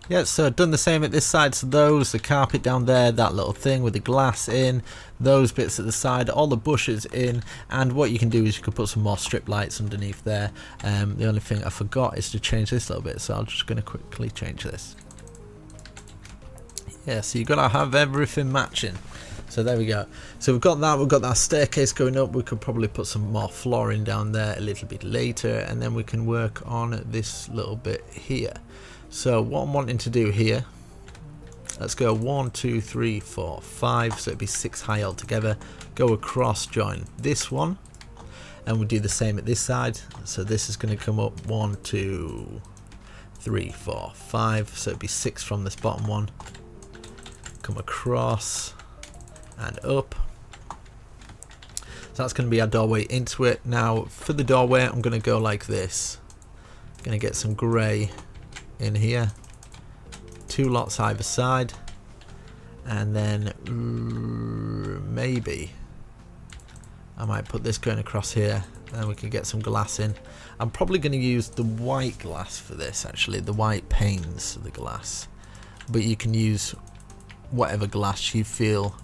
Yeah, so I've done the same at this side. So those, the carpet down there, that little thing with the glass in, those bits at the side, all the bushes in, and what you can do is you can put some more strip lights underneath there. The only thing I forgot is to change this a little bit, so I'm just going to quickly change this. Yeah, so you've got to have everything matching. So there we go. So we've got that staircase going up. We could probably put some more flooring down there a little bit later, and then we can work on this little bit here. So what I'm wanting to do here, let's go 1, 2, 3, 4, 5, so it'd be 6 high altogether. Go across, join this one, and we'll do the same at this side. So this is going to come up 1, 2, 3, 4, 5, so it'd be 6 from this bottom one. Come across and up. So that's going to be our doorway into it. Now for the doorway, I'm going to go like this. I'm going to get some grey in here, 2 lots either side, and then maybe I might put this going across here, and we can get some glass in. I'm probably going to use the white glass for this, actually, the white panes of the glass, but you can use whatever glass you feel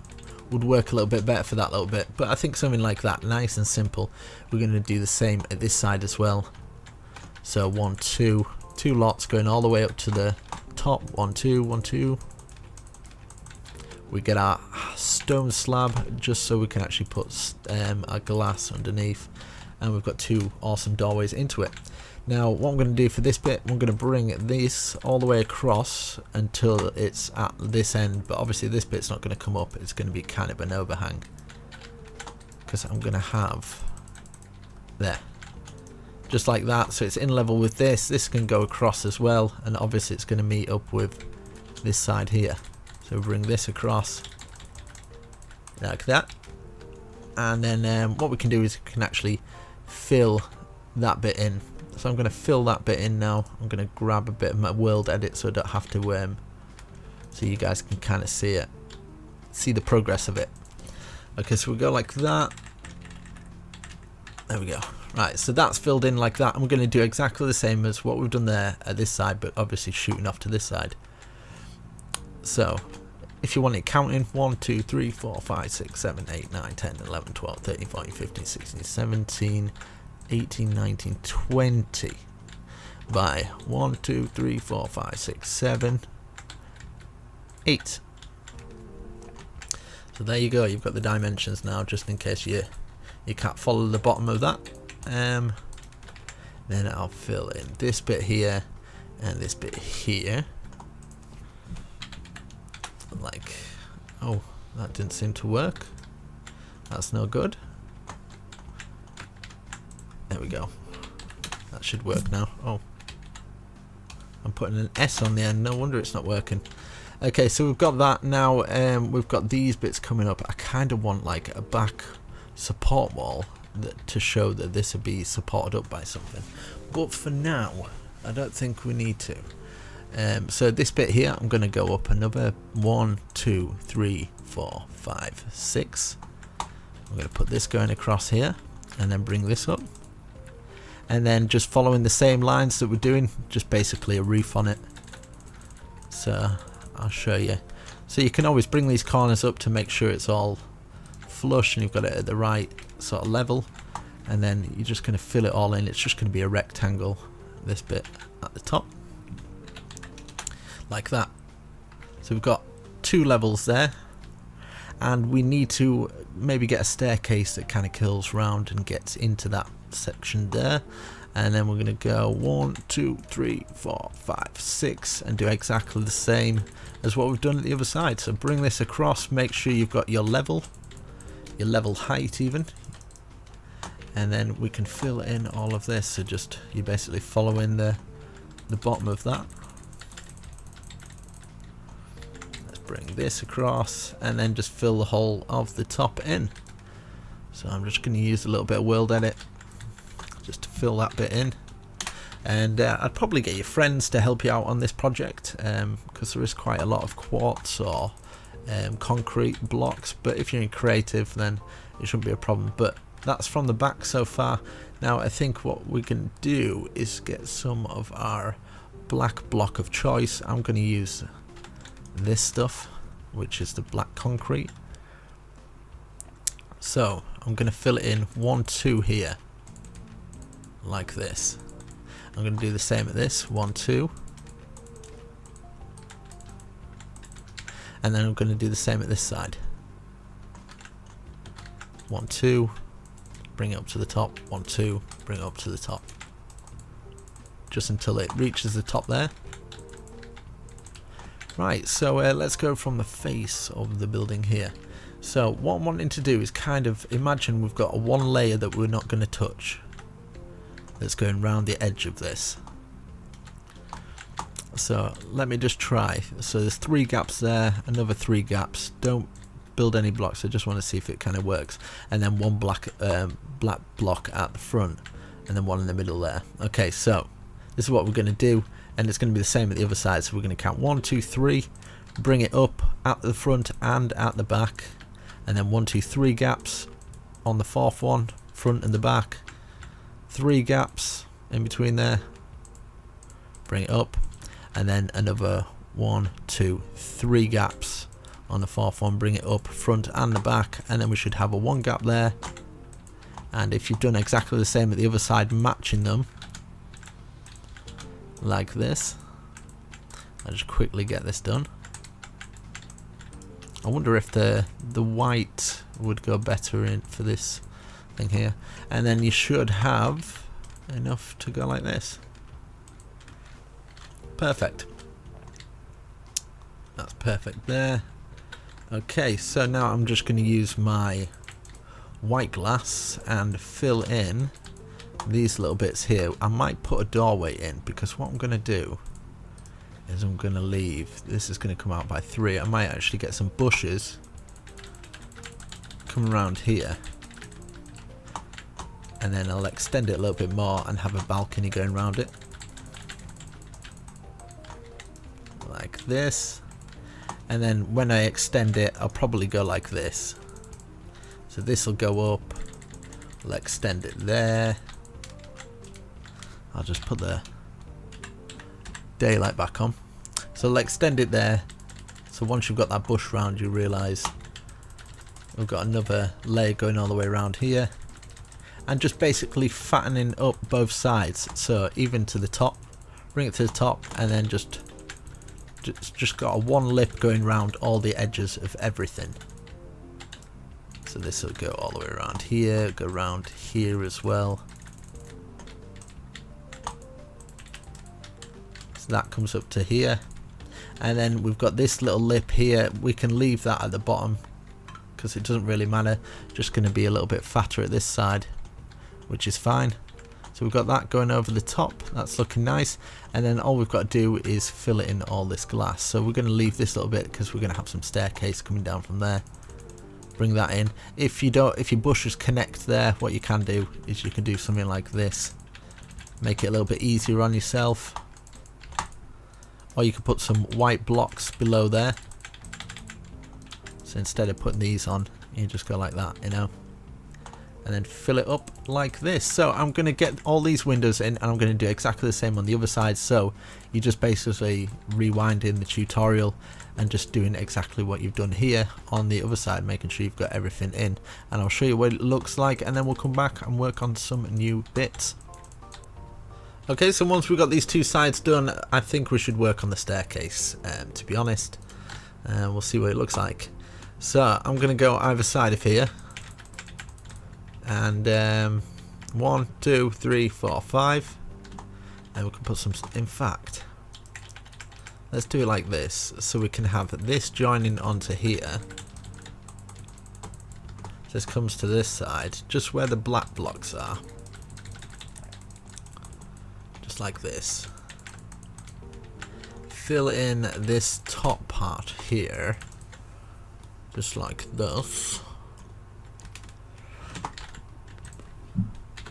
would work a little bit better for that little bit. But I think something like that, nice and simple. We're going to do the same at this side as well. So 1, 2 lots going all the way up to the top. 1, 2, 1, 2. We get our stone slab just so we can actually put our glass underneath, and we've got 2 awesome doorways into it. Now what I'm going to do for this bit, I'm going to bring this all the way across until it's at this end, but obviously this bit's not going to come up. It's going to be kind of an overhang, because I'm going to have there, just like that, so it's in level with this. This can go across as well, and obviously it's going to meet up with this side here. So bring this across like that, and then what we can do is we can actually fill that bit in. So I'm going to fill that bit in now. I'm going to grab a bit of my world edit so I don't have to so you guys can kind of see it, see the progress of it. Okay, so we go like that. There we go. Right, so that's filled in like that. I'm going to do exactly the same as what we've done there at this side, but obviously shooting off to this side. So if you want it counting, 1, 2, 3, 4, 5, 6, 7, 8, 9, 10, 11, 12, 13, 14, 15, 16, 17, 18, 19, 20 by 1, 2, 3, 4, 5, 6, 7, 8. So there you go. You've got the dimensions now, just in case you can't follow the bottom of that. Then I'll fill in this bit here and this bit here. Like, oh, that didn't seem to work. That's no good. There we go. That should work now. Oh, I'm putting an S on the end. No wonder it's not working. Okay, so we've got that now. We've got these bits coming up. I kind of want like a back support wall to show that this would be supported up by something. But for now, I don't think we need to. So this bit here, I'm going to go up another 1, 2, 3, 4, 5, 6. I'm going to put this going across here, and then bring this up. And then just following the same lines that we're doing, just basically a roof on it. So I'll show you. So you can always bring these corners up to make sure it's all flush and you've got it at the right sort of level. And then you're just going to fill it all in. It's just going to be a rectangle, this bit at the top. Like that. So we've got 2 levels there. And we need to maybe get a staircase that kind of curls round and gets into that section there. And then we're going to go 1, 2, 3, 4, 5, 6 and do exactly the same as what we've done at the other side. So bring this across, make sure you've got your level height even, and then we can fill in all of this. So just you're basically following the bottom of that. Let's bring this across and then just fill the whole of the top in. So I'm just going to use a little bit of world edit just to fill that bit in, and I'd probably get your friends to help you out on this project, because there is quite a lot of quartz or concrete blocks, but if you're in creative then it shouldn't be a problem. But that's from the back so far. Now I think what we can do is get some of our black block of choice. I'm going to use this stuff, which is the black concrete. So I'm going to fill it in 1, 2 here, like this. I'm going to do the same at this, 1, 2. And then I'm going to do the same at this side. 1, 2, bring it up to the top, 1, 2, bring it up to the top. Just until it reaches the top there. Right, so let's go from the face of the building here. So what I'm wanting to do is kind of imagine we've got a one layer that we're not going to touch, that's going round the edge of this. So let me just try. So there's 3 gaps there, another 3 gaps. Don't build any blocks, I just want to see if it kind of works. And then 1 black block at the front, and then 1 in the middle there. Okay, so this is what we're going to do, and it's going to be the same at the other side. So we're going to count 1, 2, 3, bring it up at the front and at the back, and then 1, 2, 3 gaps on the 4th one, front and the back. 3 gaps in between there, bring it up, and then another 1, 2, 3 gaps on the 4th one, bring it up front and the back, and then we should have a 1 gap there. And if you've done exactly the same at the other side, matching them like this, I'll just quickly get this done. I wonder if the white would go better in for this thing here. And then you should have enough to go like this. Perfect. That's perfect there. Okay, so now I'm just going to use my white glass and fill in these little bits here. I might put a doorway in, because what I'm going to do is I'm going to leave, this is going to come out by 3. I might actually get some bushes come around here, and then I'll extend it a little bit more and have a balcony going around it like this. And then when I extend it, I'll probably go like this. So this will go up, I'll extend it there. I'll just put the daylight back on. So I'll extend it there. So once you've got that bush round, you realise we've got another layer going all the way around here. And just basically fattening up both sides. So even to the top, bring it to the top, and then just got a 1 lip going around all the edges of everything. So this will go all the way around here, go around here as well. So that comes up to here. And then we've got this little lip here. We can leave that at the bottom because it doesn't really matter. Just going to be a little bit fatter at this side, which is fine. So we've got that going over the top. That's looking nice. And then all we've got to do is fill it in all this glass. So we're going to leave this little bit because we're going to have some staircase coming down from there. Bring that in. If your bushes connect there, what you can do is you can do something like this. Make it a little bit easier on yourself. Or you could put some white blocks below there. So instead of putting these on, you just go like that, you know. And then fill it up like this. So I'm going to get all these windows in, and I'm going to do exactly the same on the other side. So you just basically rewind in the tutorial and just doing exactly what you've done here on the other side, making sure you've got everything in. And I'll show you what it looks like, and then we'll come back and work on some new bits. Okay, so once we've got these 2 sides done, I think we should work on the staircase, to be honest. We'll see what it looks like. So I'm going to go either side of here. And 1, 2, 3, 4, 5. And we can put some, in fact, let's do it like this. So we can have this joining onto here. This comes to this side, just where the black blocks are. Just like this. Fill in this top part here. Just like this.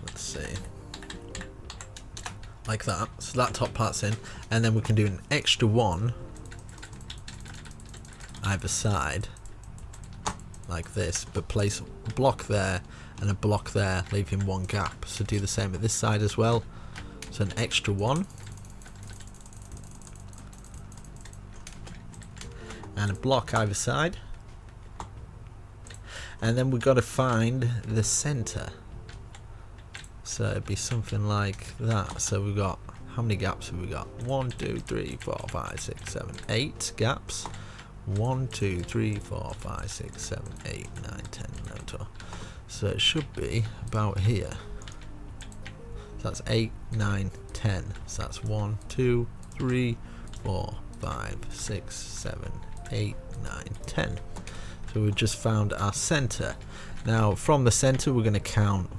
Let's see. Like that. So that top part's in. And then we can do an extra one either side like this, but place a block there and a block there, leaving one gap. So do the same at this side as well, so an extra one, and a block either side. And then we've got to find the center, so it'd be something like that. So we've got, how many gaps have we got? 1 2 3 4 5 6 7 8 gaps. 1 2 3 4 5 6 7 8 9 10 11 12. So it should be about here. So that's 8 9 10. So that's 1 2 3 4 5 6 7 8 9 10. So we've just found our center. Now from the center we're going to count,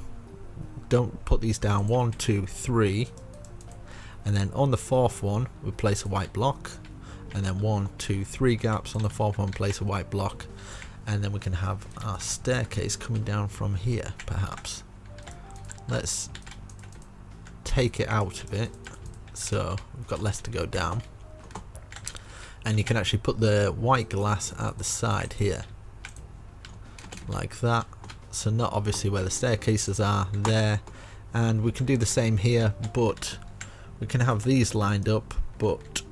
don't put these down, 1 2 3, and then on the fourth one we place a white block, and then 1 2 3 gaps on the fourth one, place a white block, and then we can have our staircase coming down from here. Perhaps let's take it out of it so we've got less to go down, and you can actually put the white glass at the side here like that. So not obviously where the staircases are there, and we can do the same here, but we can have these lined up, but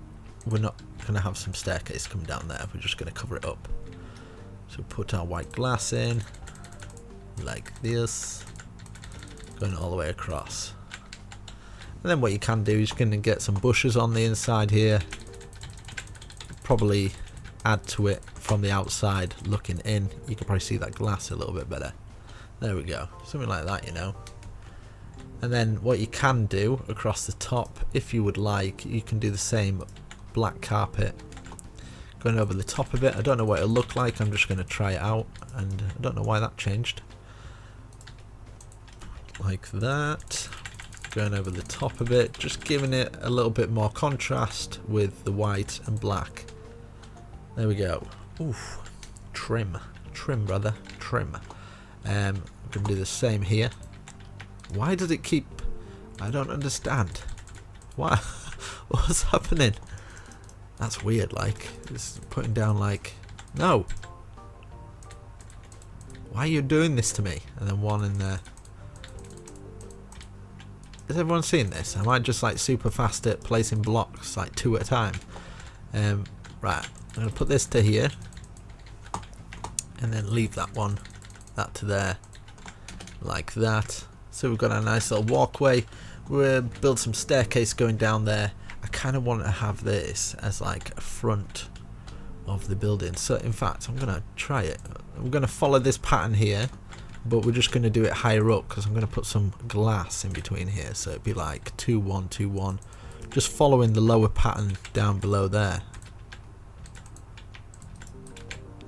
we're not going to have some staircase coming down there. We're just going to cover it up. So put our white glass in like this, going all the way across. And then what you can do is you're going to get some bushes on the inside here, probably add to it from the outside looking in. You can probably see that glass a little bit better. There we go, something like that, you know. And then what you can do across the top, if you would like, you can do the same black carpet going over the top of it. I don't know what it'll look like, I'm just going to try it out, and I don't know why that changed. Like that, going over the top of it, just giving it a little bit more contrast with the white and black. There we go. Oof, trim, brother, trim. I'm going to do the same here. Why does it keep, I don't understand. Why? What's happening? That's weird, like, it's putting down like, no. Why are you doing this to me? And then one in there. Is everyone seeing this? Am I just like super fast at placing blocks, like 2 at a time? Right, I'm going to put this to here, and then leave that one, that to there, like that. So we've got a nice little walkway. We'll build some staircase going down there. I kind of want to have this as like a front of the building. So in fact, I'm going to try it. I'm going to follow this pattern here, but we're just going to do it higher up because I'm going to put some glass in between here. So it'd be like 2 1 2 1, just following the lower pattern down below there.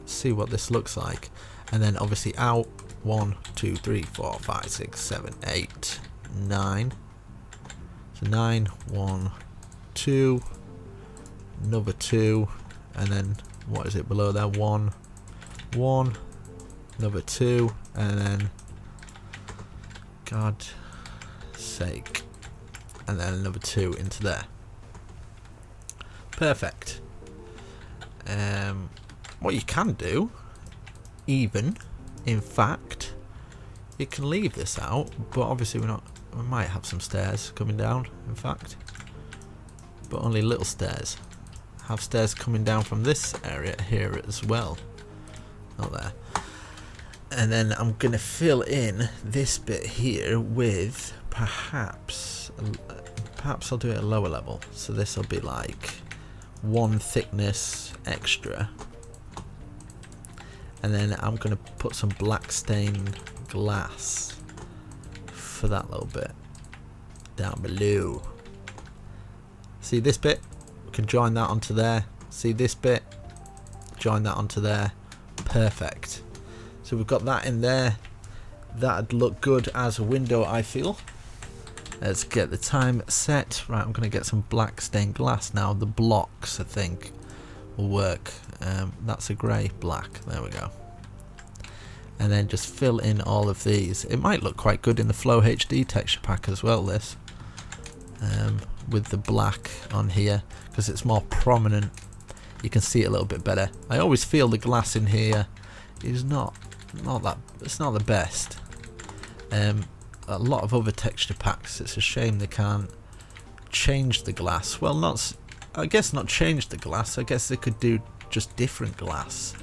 See what this looks like, and then obviously out 1 2 3 4 5 6 7 8 9. So 9 1 2, another 2, and then what is it below there? 1 1, another 2, and then God's sake, and then another 2 into there. Perfect. What you can do, even, in fact, you can leave this out, but obviously we might have some stairs coming down, in fact, but only little stairs. Have stairs coming down from this area here as well, not there. And then I'm gonna fill in this bit here with perhaps I'll do it at a lower level, so this will be like 1 thickness extra. And then I'm going to put some black stained glass for that little bit down below. See this bit? We can join that onto there. See this bit? Join that onto there. Perfect. So we've got that in there. That'd look good as a window, I feel. Let's get the time set. Right, I'm going to get some black stained glass now. The blocks, I think, will work. That's a grey black. There we go. And then just fill in all of these. It might look quite good in the Flow HD texture pack as well, this. With the black on here, because it's more prominent. you can see it a little bit better. I always feel the glass in here is not the best. A lot of other texture packs, it's a shame they can't change the glass. Well, I guess not change the glass. I guess they could do just different glass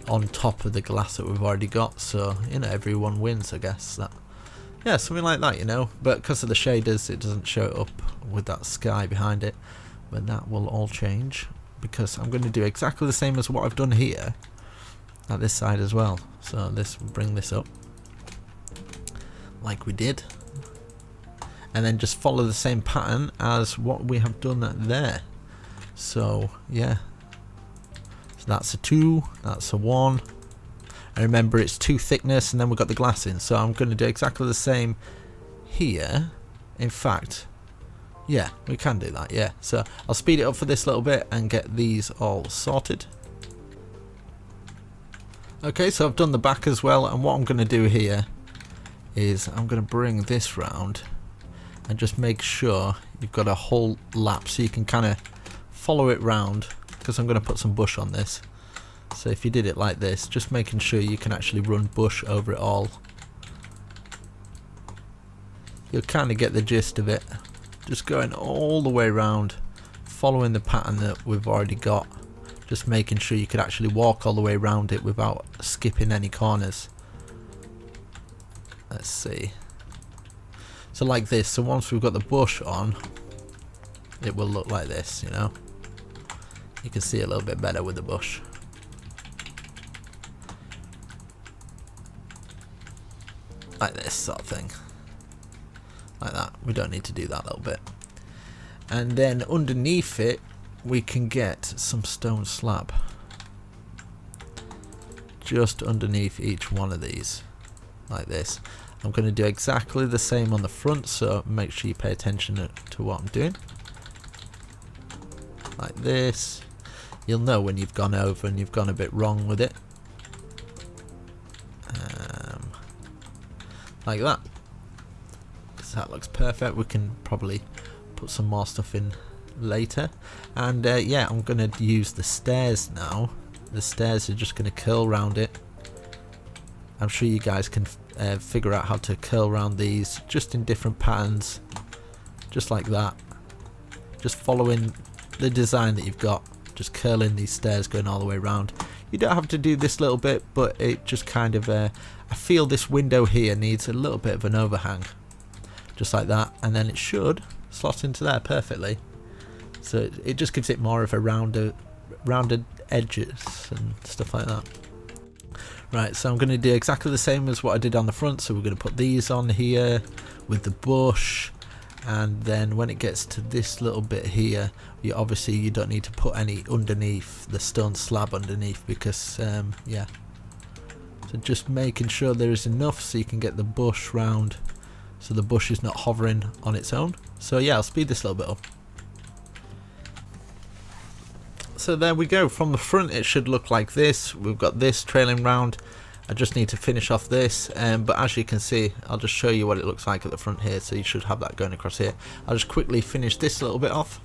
on top of the glass that we've already got. So you know, everyone wins. I guess that. Yeah, something like that, you know. But because of the shaders, it doesn't show it up with that sky behind it. But that will all change, because I'm going to do exactly the same as what I've done here at this side as well. So this will bring this up like we did, and then just follow the same pattern as what we have done there. So yeah, so that's a 2, that's a 1, and remember it's 2 thickness, and then we've got the glass in. So I'm going to do exactly the same here. In fact, yeah, we can do that. Yeah, so I'll speed it up for this little bit and get these all sorted. Okay, so I've done the back as well, and what I'm going to do here is I'm going to bring this round and just make sure you've got a whole lap, so you can kind of follow it round, because I'm going to put some bush on this. So if you did it like this, just making sure you can actually run bush over it all, you'll kind of get the gist of it. Just going all the way around, following the pattern that we've already got, just making sure you could actually walk all the way around it without skipping any corners. Let's see. So like this, so once we've got the bush on, it will look like this, you know. You can see a little bit better with the bush. Like this sort of thing. Like that. We don't need to do that little bit. And then underneath it, we can get some stone slab. Just underneath each one of these. Like this. I'm going to do exactly the same on the front, so make sure you pay attention to what I'm doing. Like this. You'll know when you've gone over and you've gone a bit wrong with it. Like that. Because that looks perfect. We can probably put some more stuff in later. And yeah, I'm going to use the stairs now. The stairs are just going to curl around it. I'm sure you guys can figure out how to curl around these just in different patterns, just like that. Just following the design that you've got, just curling these stairs going all the way around. You don't have to do this little bit, but it just kind of I feel this window here needs a little bit of an overhang, just like that, and then it should slot into there perfectly. So it just gives it more of a rounded edges and stuff like that. Right, so I'm going to do exactly the same as what I did on the front. So we're going to put these on here with the bush, and then when it gets to this little bit here, you don't need to put any underneath the stone slab underneath, because yeah. So just making sure there is enough so you can get the bush round, so the bush is not hovering on its own. So yeah, I'll speed this a little bit up. So there we go. From the front it should look like this. We've got this trailing round. I just need to finish off this, but as you can see, I'll just show you what it looks like at the front here, so you should have that going across here. I'll just quickly finish this little bit off.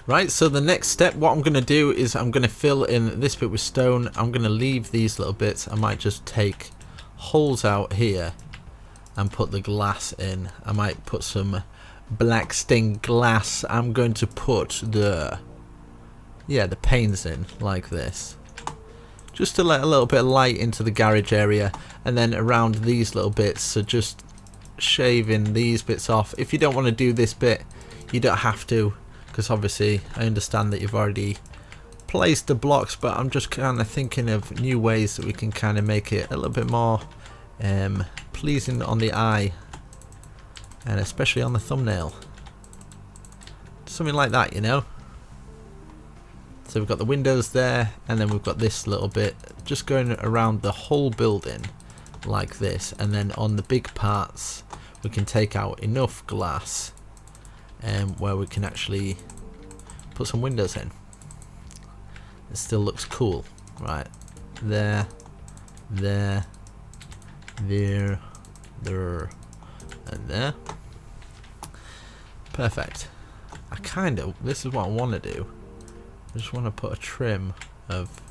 Right, so the next step, what I'm going to do is I'm going to fill in this bit with stone. I'm going to leave these little bits. I might just take holes out here and put the glass in. I might put some black stained glass. I'm going to put the panes in like this, just to let a little bit of light into the garage area, and then around these little bits, so just shaving these bits off. If you don't want to do this bit, you don't have to, because obviously I understand that you've already placed the blocks, but I'm just kind of thinking of new ways that we can kind of make it a little bit more pleasing on the eye, and especially on the thumbnail. Something like that, you know. So we've got the windows there, and then we've got this little bit just going around the whole building like this, and then on the big parts we can take out enough glass where we can actually put some windows in. It still looks cool. Right, there, and there. Perfect. This is what I want to do. I just want to put a trim of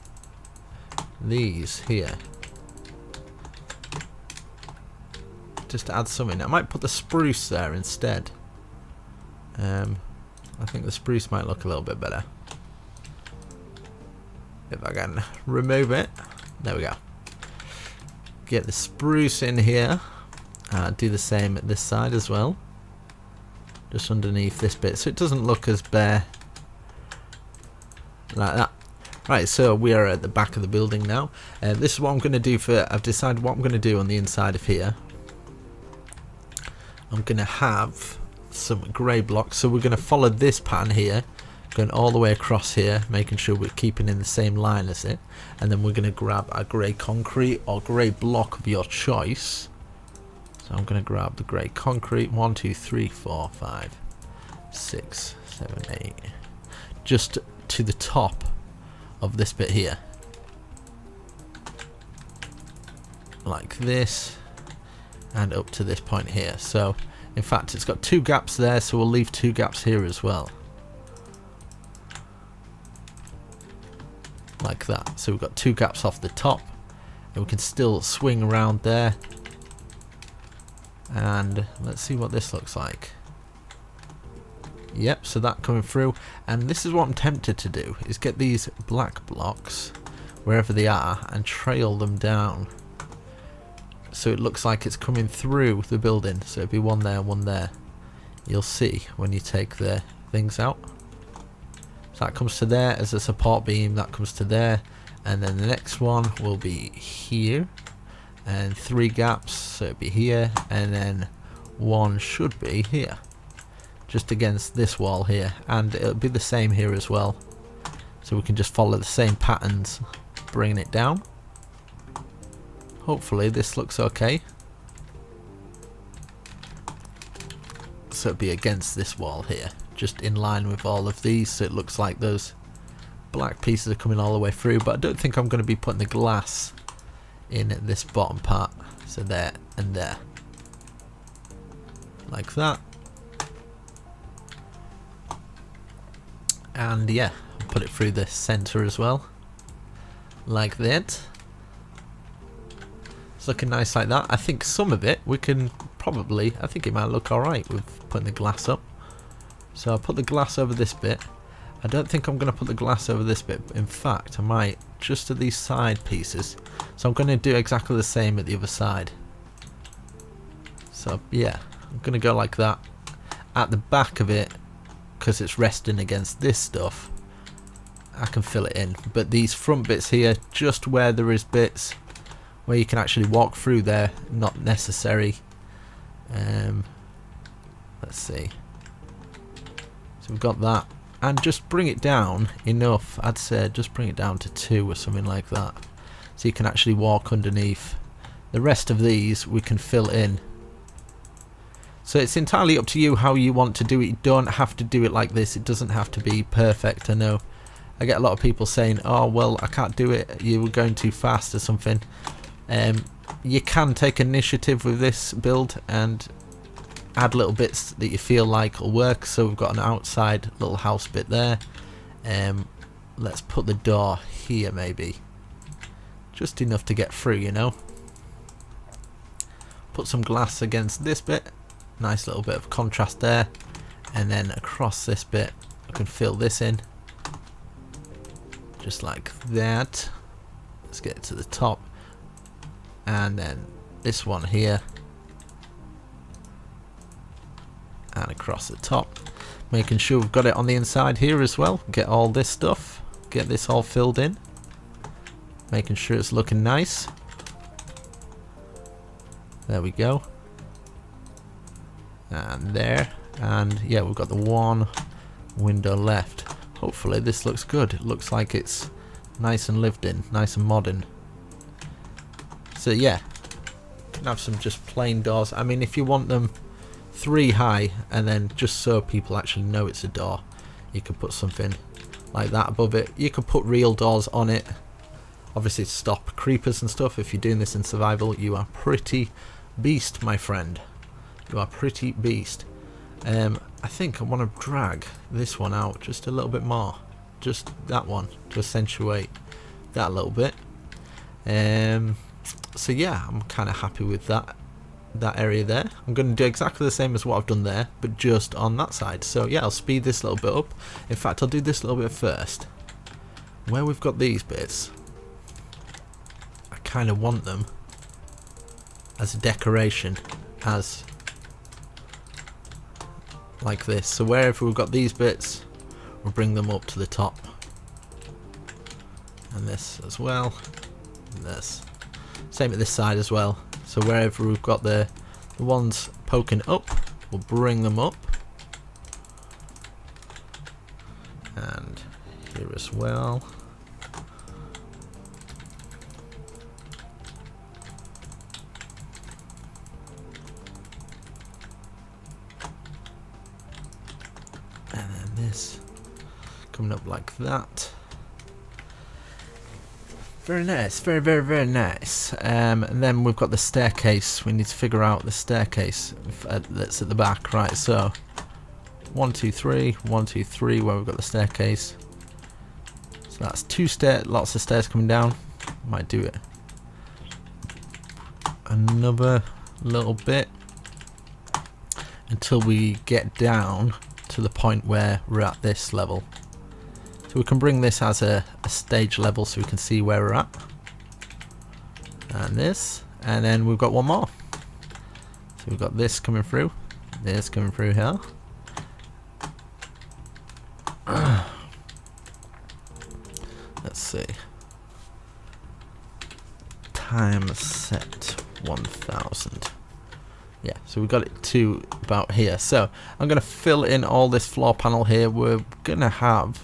these here. Just to add something. I might put the spruce there instead. I think the spruce might look a little bit better. If I can remove it. There we go. Get the spruce in here. Do the same at this side as well. Just underneath this bit, so it doesn't look as bare. Like that. Right, so we are at the back of the building now. This is what I'm going to do I've decided what I'm going to do on the inside of here. I'm going to have some grey blocks, so we're going to follow this pattern here, going all the way across here, making sure we're keeping in the same line as it, and then we're going to grab a grey concrete or grey block of your choice. So I'm going to grab the grey concrete, 1, 2, 3, 4, 5, 6, 7, 8, just to the top of this bit here, like this, and up to this point here. So in fact it's got 2 gaps there, so we'll leave 2 gaps here as well, like that. So we've got 2 gaps off the top, and we can still swing around there. And let's see what this looks like. Yep, so that coming through, and this is what I'm tempted to do, is get these black blocks wherever they are and trail them down so it looks like it's coming through the building. So it'd be one there, one there. You'll see when you take the things out. So that comes to there as a support beam, that comes to there, and then the next one will be here, and 3 gaps, so it'd be here, and then 1 should be here, just against this wall here, and it'll be the same here as well. So we can just follow the same patterns, bringing it down. Hopefully this looks okay. So it'll be against this wall here, just in line with all of these, so it looks like those black pieces are coming all the way through. But I don't think I'm going to be putting the glass in this bottom part, so there and there, like that. And yeah, I'll put it through the center as well, like that. It's looking nice like that. I think some of it we can probably, I think it might look alright with putting the glass up. So I'll put the glass over this bit. I don't think I'm going to put the glass over this bit. In fact, I might just to these side pieces. So I'm going to do exactly the same at the other side. So yeah, I'm going to go like that. At the back of it, because it's resting against this stuff, I can fill it in. But these front bits here, just where there is bits where you can actually walk through there, not necessary. Let's see. So we've got that. And just bring it down enough, I'd say just bring it down to 2 or something like that, so you can actually walk underneath. The rest of these we can fill in. So it's entirely up to you how you want to do it. You don't have to do it like this. It doesn't have to be perfect. I know I get a lot of people saying, oh well, I can't do it, you were going too fast or something. You can take initiative with this build and add little bits that you feel like will work. So we've got an outside little house bit there. Let's put the door here, maybe just enough to get through, you know. Put some glass against this bit, nice little bit of contrast there, and then across this bit I can fill this in just like that. Let's get it to the top, and then this one here and across the top, making sure we've got it on the inside here as well. Get all this stuff, get this all filled in, making sure it's looking nice. There we go, and there, and yeah, we've got the one window left. Hopefully this looks good. It looks like it's nice and lived in, nice and modern. So yeah, you can have some just plain doors. I mean, if you want them 3 high, and then just so people actually know it's a door, you could put something like that above it. You could put real doors on it, obviously to stop creepers and stuff. If you're doing this in survival, you are pretty beast, my friend. You are pretty beast. I think I want to drag this one out just a little bit more, just that one, to accentuate that a little bit. So yeah, I'm kind of happy with that area there. I'm going to do exactly the same as what I've done there, but just on that side. So yeah, I'll speed this a little bit up. In fact, I'll do this a little bit first. Where we've got these bits, I kind of want them as a decoration, as like this. So wherever we've got these bits, we'll bring them up to the top. And this as well. And this. Same at this side as well. So wherever we've got the ones poking up, we'll bring them up. And here as well. And then this coming up like that. Very nice, very, very, very nice. And then we've got the staircase. We need to figure out the staircase that's at the back. Right, so 1, 2, 3, 1, 2, 3, where we've got the staircase. So that's lots of stairs coming down. Might do it another little bit until we get down to the point where we're at this level. So we can bring this as a stage level so we can see where we're at. And this. And then we've got one more. So we've got this coming through. This coming through here. Let's see. Time set 1000. Yeah, so we've got it to about here. So I'm going to fill in all this floor panel here. We're going to have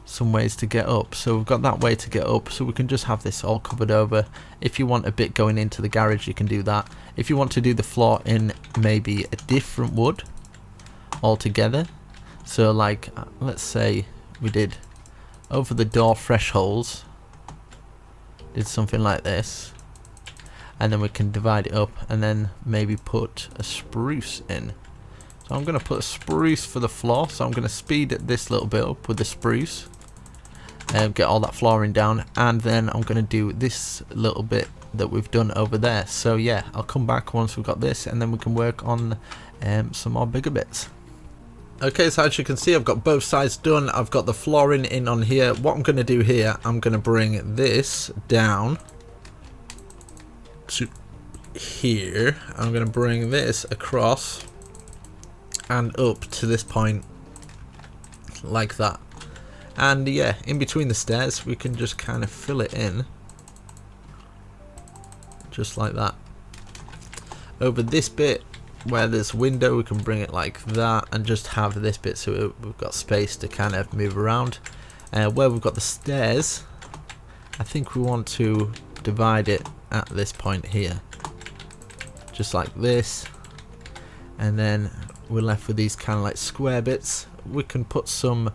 some ways to get up, so we've got that way to get up, so we can just have this all covered over. If you want a bit going into the garage, you can do that. If you want to do the floor in maybe a different wood altogether, so like let's say we did over the door thresholds, did something like this, and then we can divide it up and then maybe put a spruce in. So I'm going to put a spruce for the floor, so I'm going to speed this little bit up with the spruce. Get all that flooring down, and then I'm going to do this little bit that we've done over there. So yeah, I'll come back once we've got this, and then we can work on some more bigger bits. Okay, so as you can see, I've got both sides done. I've got the flooring in on here. What I'm going to do here, I'm going to bring this down to here. I'm going to bring this across and up to this point like that. And yeah, in between the stairs we can just kind of fill it in just like that. Over this bit where there's window, we can bring it like that and just have this bit so we've got space to kind of move around. Where we've got the stairs, I think we want to divide it at this point here, just like this, and then we're left with these kind of like square bits. We can put some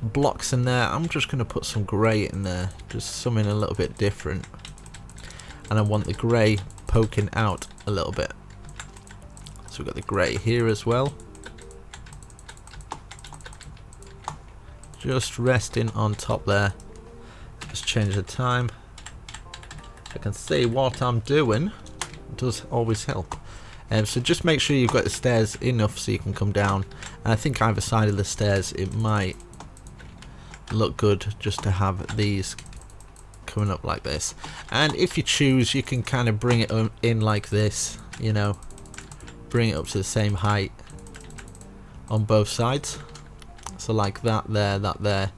blocks in there. I'm just going to put some grey in there, just something a little bit different, and I want the grey poking out a little bit. So we've got the grey here as well, just resting on top there. Just change the time. I can see what I'm doing. It does always help. So just make sure you've got the stairs enough so you can come down, and I think either side of the stairs it might look good just to have these coming up like this. And if you choose, you can kind of bring it in like this, you know, bring it up to the same height on both sides. So like that there,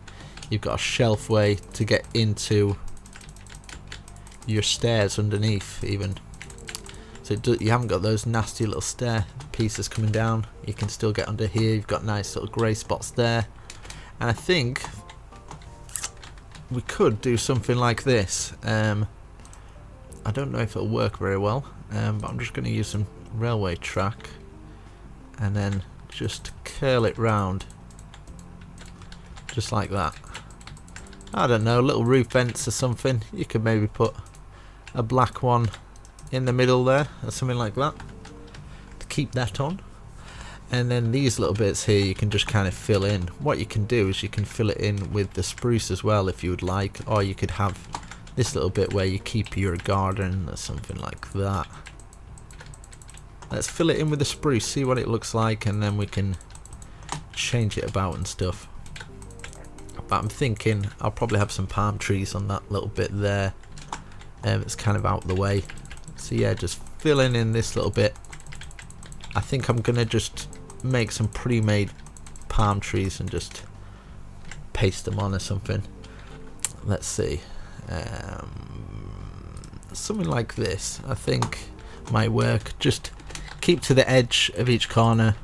you've got a shelf way to get into your stairs underneath even. So you haven't got those nasty little stair pieces coming down. You can still get under here. You've got nice little grey spots there. And I think we could do something like this. I don't know if it'll work very well, but I'm just going to use some railway track and then just curl it round just like that. I don't know, little roof vents or something. You could maybe put a black one in the middle there or something like that to keep that on. And then these little bits here you can just kind of fill in. What you can do is you can fill it in with the spruce as well if you would like, or you could have this little bit where you keep your garden or something like that. Let's fill it in with the spruce, see what it looks like, and then we can change it about and stuff. But I'm thinking I'll probably have some palm trees on that little bit there. It's kind of out of the way. So yeah, just filling in this little bit. I think I'm gonna just make some pre-made palm trees and just paste them on or something. Let's see. Something like this I think might work. Just keep to the edge of each corner.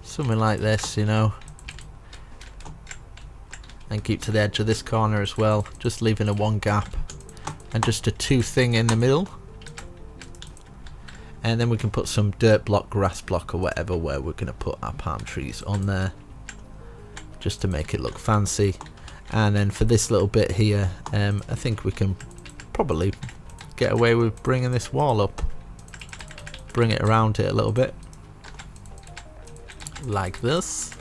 Something like this, you know. And keep to the edge of this corner as well. Just leaving a one gap. And just a two thing in the middle. And then we can put some dirt block, grass block or whatever where we're going to put our palm trees on there. Just to make it look fancy. And then for this little bit here, I think we can probably get away with bringing this wall up. Bring it around it a little bit. Like this.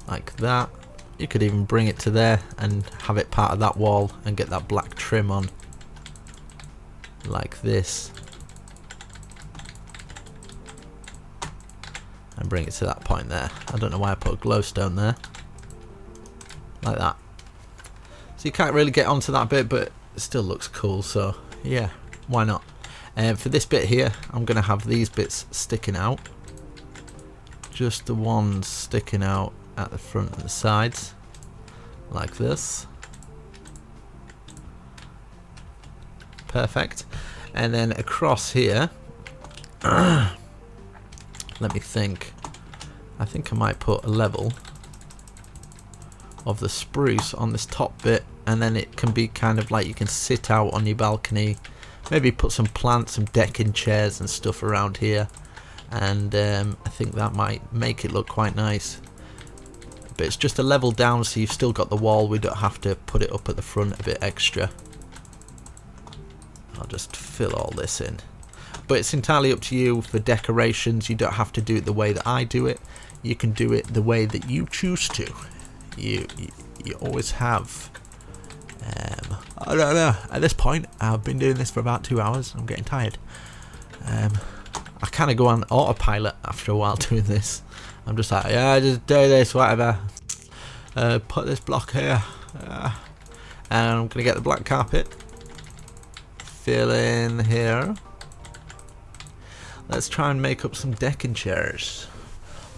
Like that. You could even bring it to there and have it part of that wall and get that black trim on. Like this. And bring it to that point there. I don't know why I put a glowstone there. Like that. So you can't really get onto that bit, but it still looks cool, so yeah, why not? For this bit here, I'm going to have these bits sticking out. Just the ones sticking out at the front and the sides. Like this. Perfect. And then across here, let me think. I think I might put a level of the spruce on this top bit, and then it can be kind of like you can sit out on your balcony, maybe put some plants, some decking chairs and stuff around here, and I think that might make it look quite nice. But it's just a level down, so you've still got the wall. We don't have to put it up at the front a bit extra. I'll just fill all this in. But it's entirely up to you for decorations. You don't have to do it the way that I do it. You can do it the way that you choose to. You always have. I don't know. At this point, I've been doing this for about 2 hours. I'm getting tired. I kind of go on autopilot after a while doing this. I'm just like, yeah, just do this, whatever. Put this block here. And I'm going to get the black carpet. Fill in here. Let's try and make up some decking chairs.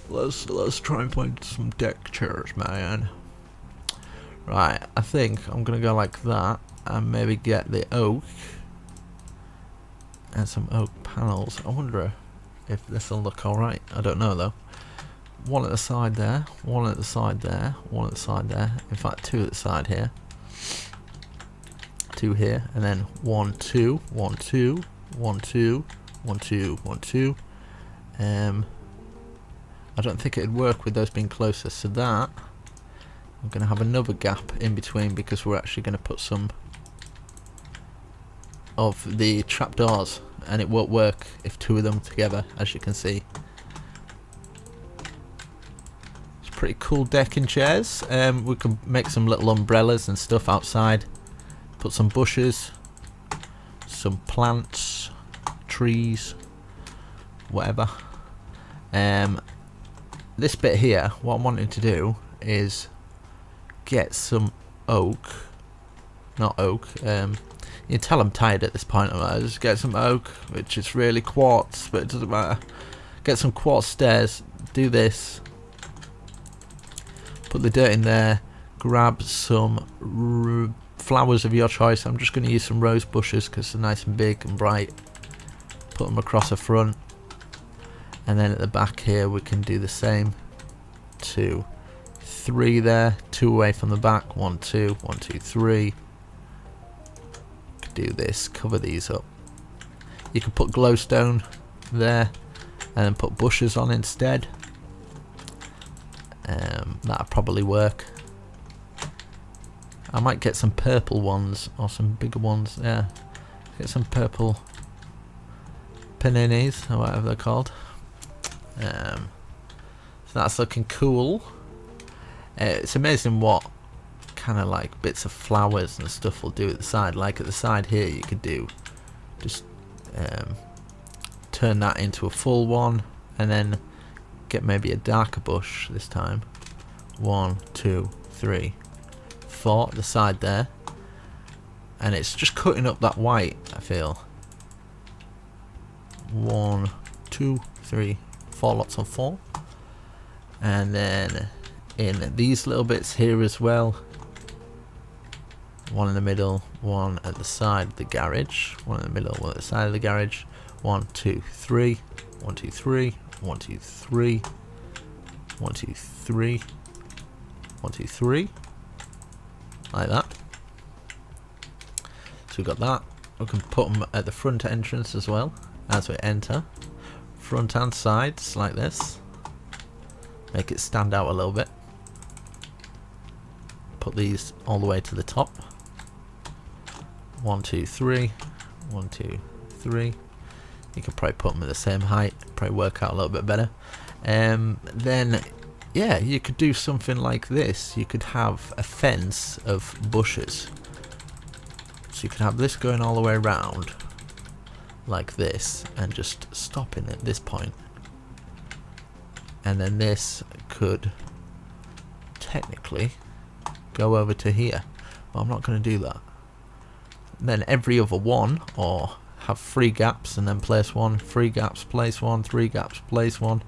Let's try and find some deck chairs, man. Right, I think I'm gonna go like that and maybe get the oak and some oak panels. I wonder if this will look alright. I don't know though. One at the side there, one at the side there, one at the side there. In fact, two at the side here. Two here, and then 1, 2, 1, 2, 1, 2, 1, 2, 1, 2. I don't think it'd work with those being closer, so that I'm going to have another gap in between because we're actually going to put some of the trapdoors, and it won't work if two of them together, as you can see. It's pretty cool decking chairs. We can make some little umbrellas and stuff outside. Put some bushes, some plants, trees, whatever. This bit here, what I'm wanting to do is get some oak. Not oak. You can tell I'm tired at this point. I just get some oak, which is really quartz, but it doesn't matter. Get some quartz stairs. Do this. Put the dirt in there. Grab some flowers of your choice. I'm just going to use some rose bushes because they're nice and big and bright. Put them across the front. And then at the back here we can do the same. 2, 3 there, 2 away from the back, 1, 2, 1, 2, 3. Do this, cover these up. You can put glowstone there and then put bushes on instead. That'll probably work. I might get some purple ones or some bigger ones. Yeah, get some purple paninis, or whatever they're called. So that's looking cool. It's amazing what kind of like bits of flowers and stuff will do at the side. Like at the side here, you could do just turn that into a full one, and then get maybe a darker bush this time. 1, 2, 3, 4 at the side there, and it's just cutting up that white, I feel. 1, 2, 3, 4 lots of 4, and then in these little bits here as well, one in the middle, one at the side of the garage, one in the middle, one at the side of the garage. 1, 2, 3, 1, 2, 3, 1, 2, 3, 1, 2, 3, 1, 2, 3, like that. So we've got that. We can put them at the front entrance as well as we enter, front and sides like this. Make it stand out a little bit. Put these all the way to the top. 1, 2, 3, 1, 2, 3. You can probably put them at the same height, probably work out a little bit better. Then, yeah, you could do something like this. You could have a fence of bushes. So you could have this going all the way around, like this, and just stopping at this point. And then this could technically go over to here. But I'm not going to do that. Then every other one, or have 3 gaps and then place 1, 3 gaps, place 1, 3 gaps, place 1,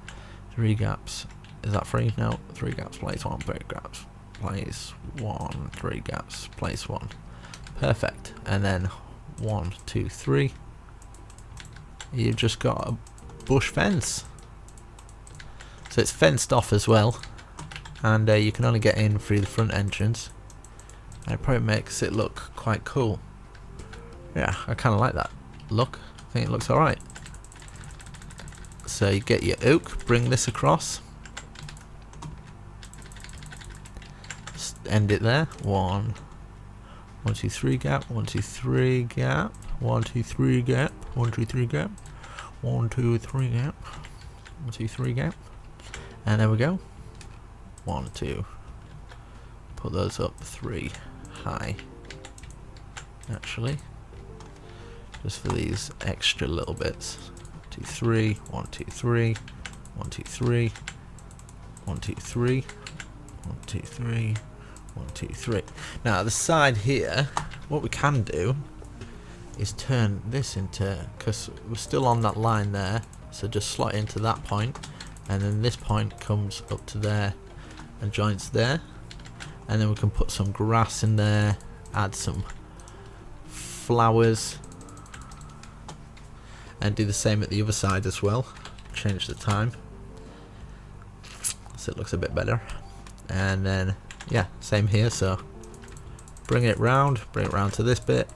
3 gaps. Is that 3? No. 3 gaps, place 1, 3 gaps, place 1, 3 gaps, place 1. Perfect. And then 1, 2, 3. You've just got a bush fence. So it's fenced off as well, and you can only get in through the front entrance. And it probably makes it look quite cool. Yeah, I kind of like that look. I think it looks alright. So you get your oak, bring this across, end it there. 1, 1, 2, 3 gap, 1, 2, 3 gap, 1, 2, 3 gap, 1, 2, 3 gap, 1, 2, 3 gap, 1, 2, 3 gap, and there we go. 1, 2. Put those up 3 high. Actually, just for these extra little bits. 2, 3, 1, 2, 3, 1, 2, 3, 1, 2, 3, 1, 2, 3, 1, 2, 3. Now at the side here, what we can do is turn this into, because we're still on that line there, so just slot into that point, and then this point comes up to there and joins there, and then we can put some grass in there, add some flowers, and do the same at the other side as well. Change the time so it looks a bit better, and then yeah, same here. So bring it round to this bit,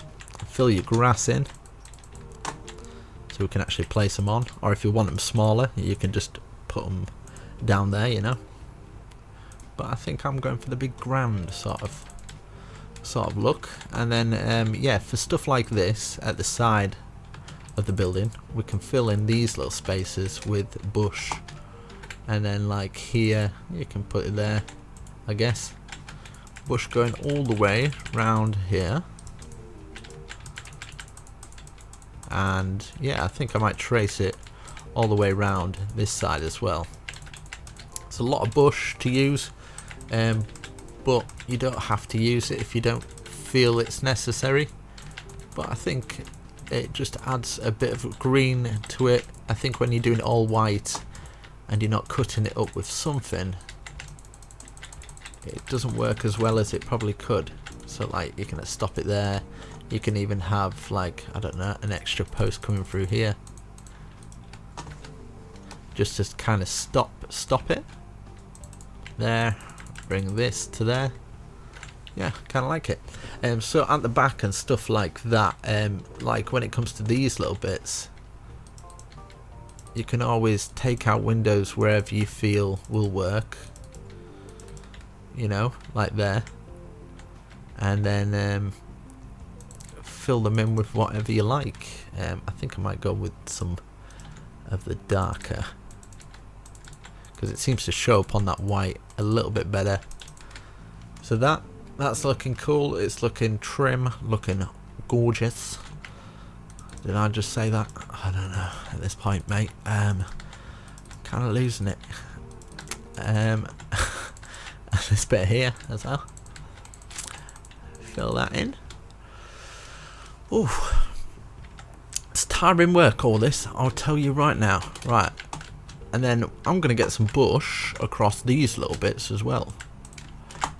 fill your grass in so we can actually place them on, or if you want them smaller you can just put them down there, you know. But I think I'm going for the big grand sort of look. And then yeah, for stuff like this at the side of the building, we can fill in these little spaces with bush, and then like here you can put it there, I guess. Bush going all the way round here, and yeah, I think I might trace it all the way round this side as well. It's a lot of bush to use, but you don't have to use it if you don't feel it's necessary. But I think it just adds a bit of green to it. I think when you're doing it all white and you're not cutting it up with something, it doesn't work as well as it probably could. So like you can stop it there. You can even have like, I don't know, an extra post coming through here, just to kind of stop it there. Bring this to there. Yeah, kind of like it. So at the back and stuff like that, like when it comes to these little bits, you can always take out windows wherever you feel will work, you know, like there, and then fill them in with whatever you like. I think I might go with some of the darker, because it seems to show up on that white a little bit better. So that's looking cool. It's looking trim, looking gorgeous. Did I just say that? I don't know at this point, mate. Kind of losing it. This bit here as well. Fill that in. Ooh, it's tiring work, all this, I'll tell you right now. Right, and then I'm gonna get some bush across these little bits as well,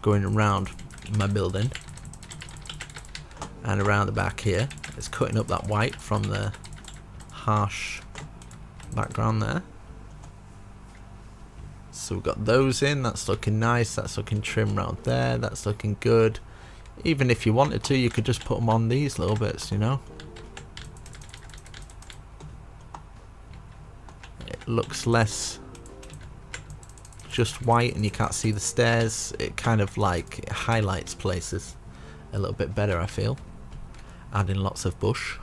going around my building and around the back here. It's cutting up that white from the harsh background there. So we've got those in. That's looking nice. That's looking trim around there. That's looking good. Even if you wanted to, you could just put them on these little bits, you know. It looks less just white and you can't see the stairs. It kind of like it highlights places a little bit better, I feel. Adding lots of bush.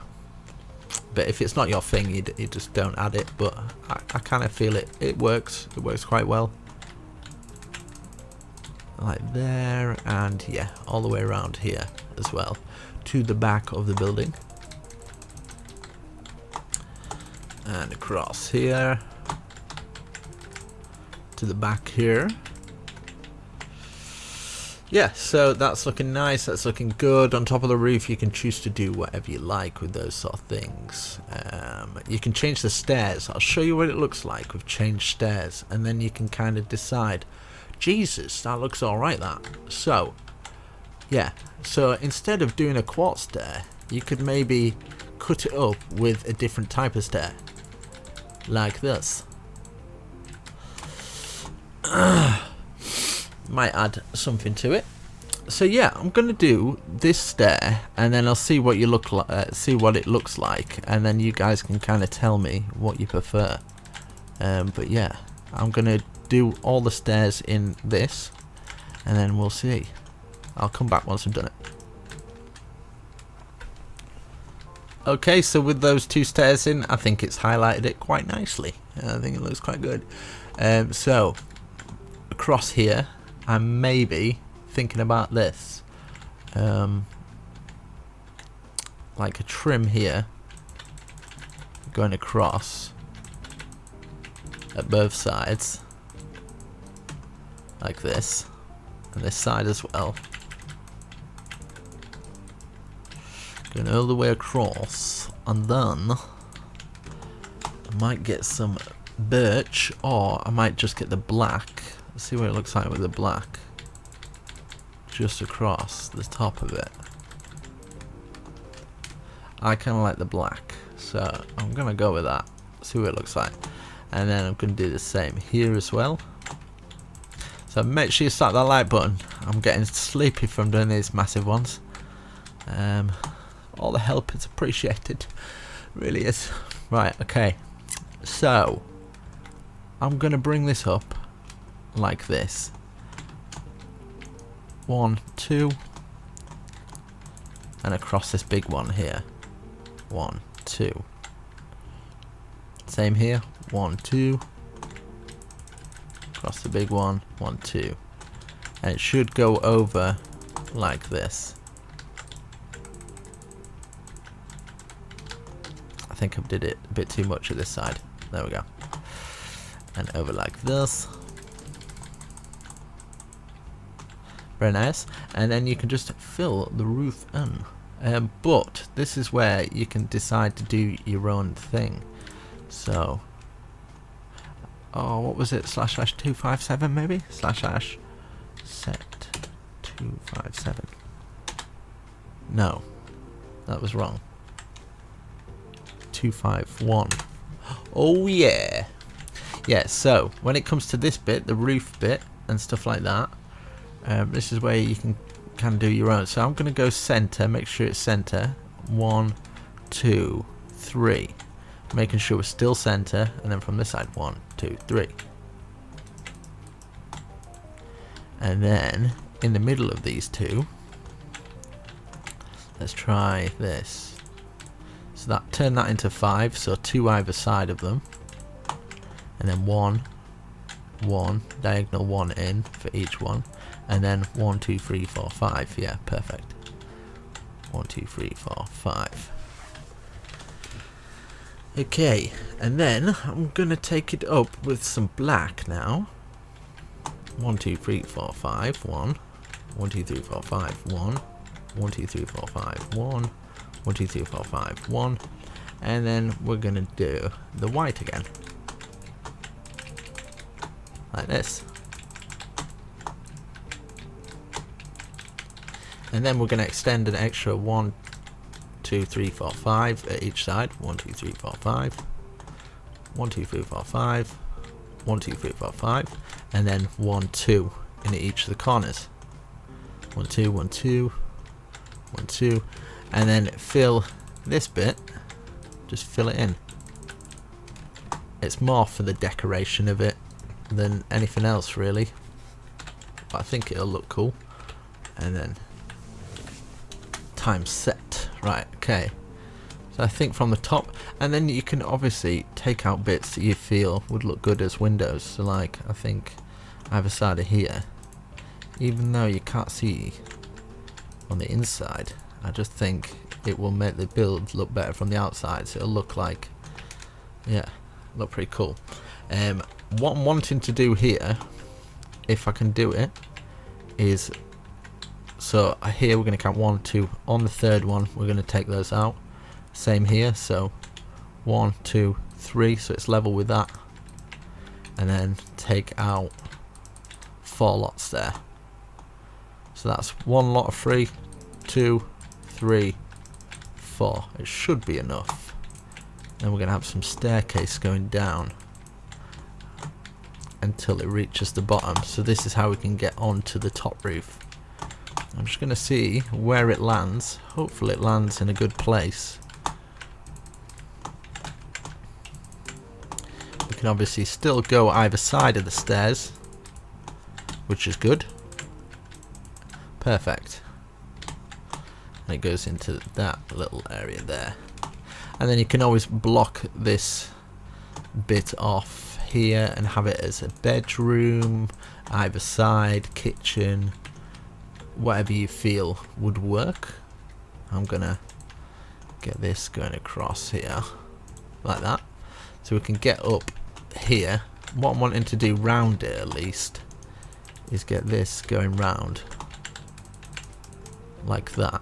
But if it's not your thing, you just don't add it. But I kind of feel it works. It works quite well. Like there, and yeah, all the way around here as well, to the back of the building. And across here. To the back here. Yeah, so that's looking nice, that's looking good. On top of the roof, you can choose to do whatever you like with those sort of things. You can change the stairs. I'll show you what it looks like with changed stairs, and then you can kind of decide, Jesus, that looks alright, that. So, yeah, so instead of doing a quartz stair, you could maybe cut it up with a different type of stair. Like this. Might add something to it. So yeah, I'm gonna do this stair, and then I'll see what you look like, see what it looks like, and then you guys can kind of tell me what you prefer. But yeah, I'm gonna do all the stairs in this, and then we'll see. I'll come back once I've done it. Okay, so with those two stairs in, I think it's highlighted it quite nicely. I think it looks quite good. So across here, I'm maybe thinking about this, like a trim here going across at both sides like this, and this side as well, going all the way across. And then I might get some birch, or I might just get the black. Let's see what it looks like with the black just across the top of it. I kind of like the black, so I'm gonna go with that. See what it looks like, and then I'm gonna do the same here as well. So make sure you slap that like button. I'm getting sleepy from doing these massive ones. All the help is appreciated, really is. Right, okay, so I'm gonna bring this up like this. 1, 2, and across this big one here. 1, 2. Same here. 1, 2. Across the big one. 1, 2. And it should go over like this. I think I did it a bit too much at this side. There we go. And over like this. Very nice. And then you can just fill the roof in. But this is where you can decide to do your own thing. So, oh, what was it? /257 maybe? /set 257. No, that was wrong. 251. Oh yeah. Yeah, so when it comes to this bit, the roof bit and stuff like that, this is where you can kind of do your own. So I'm going to go center, make sure it's center. 1, 2, 3. Making sure we're still center, and then from this side, 1, 2, 3. And then in the middle of these two, let's try this. So that turn that into 5, so 2 either side of them. and then 1, 1, diagonal 1 in for each one, and then 1, 2, 3, 4, 5. Yeah, perfect. 1, 2, 3, 4, 5. Okay, and then I'm gonna take it up with some black now. 1, 2, 3, 4, 5, 1. 1, 2, 3, 4, 5, 1. 1, 2, 3, 4, 5, 1. 1, 2, 3, 4, 5, 1. And then we're gonna do the white again. Like this. And then we're gonna extend an extra 1, 2, 3, 4, 5 at each side. 1, 2, 3, 4, 5. 1, 2, 3, 4, 5. 1, 2, 3, 4, 5. And then 1, 2 in each of the corners. 1, 2, 1, 2. 1, 2. And then fill this bit. Just fill it in. It's more for the decoration of it than anything else really. But I think it'll look cool. And then time set. Right, okay. So I think from the top, and then you can obviously take out bits that you feel would look good as windows. So like, I think either side of here, even though you can't see on the inside, I just think it will make the build look better from the outside. So it'll look like, yeah, look pretty cool. What I'm wanting to do here, if I can do it, is, so here we're going to count 1, 2. On the third one, we're going to take those out. Same here, so 1, 2, 3, so it's level with that. And then take out 4 lots there. So that's 1 lot of 3, 2, 3, 4. It should be enough. Then we're going to have some staircase going down until it reaches the bottom. So this is how we can get onto the top roof. I'm just going to see where it lands. Hopefully it lands in a good place. We can obviously still go either side of the stairs, which is good. Perfect. And it goes into that little area there. And then you can always block this bit off here and have it as a bedroom, either side, kitchen, whatever you feel would work. I'm gonna get this going across here like that, so we can get up here. What I'm wanting to do round it at least is get this going round like that,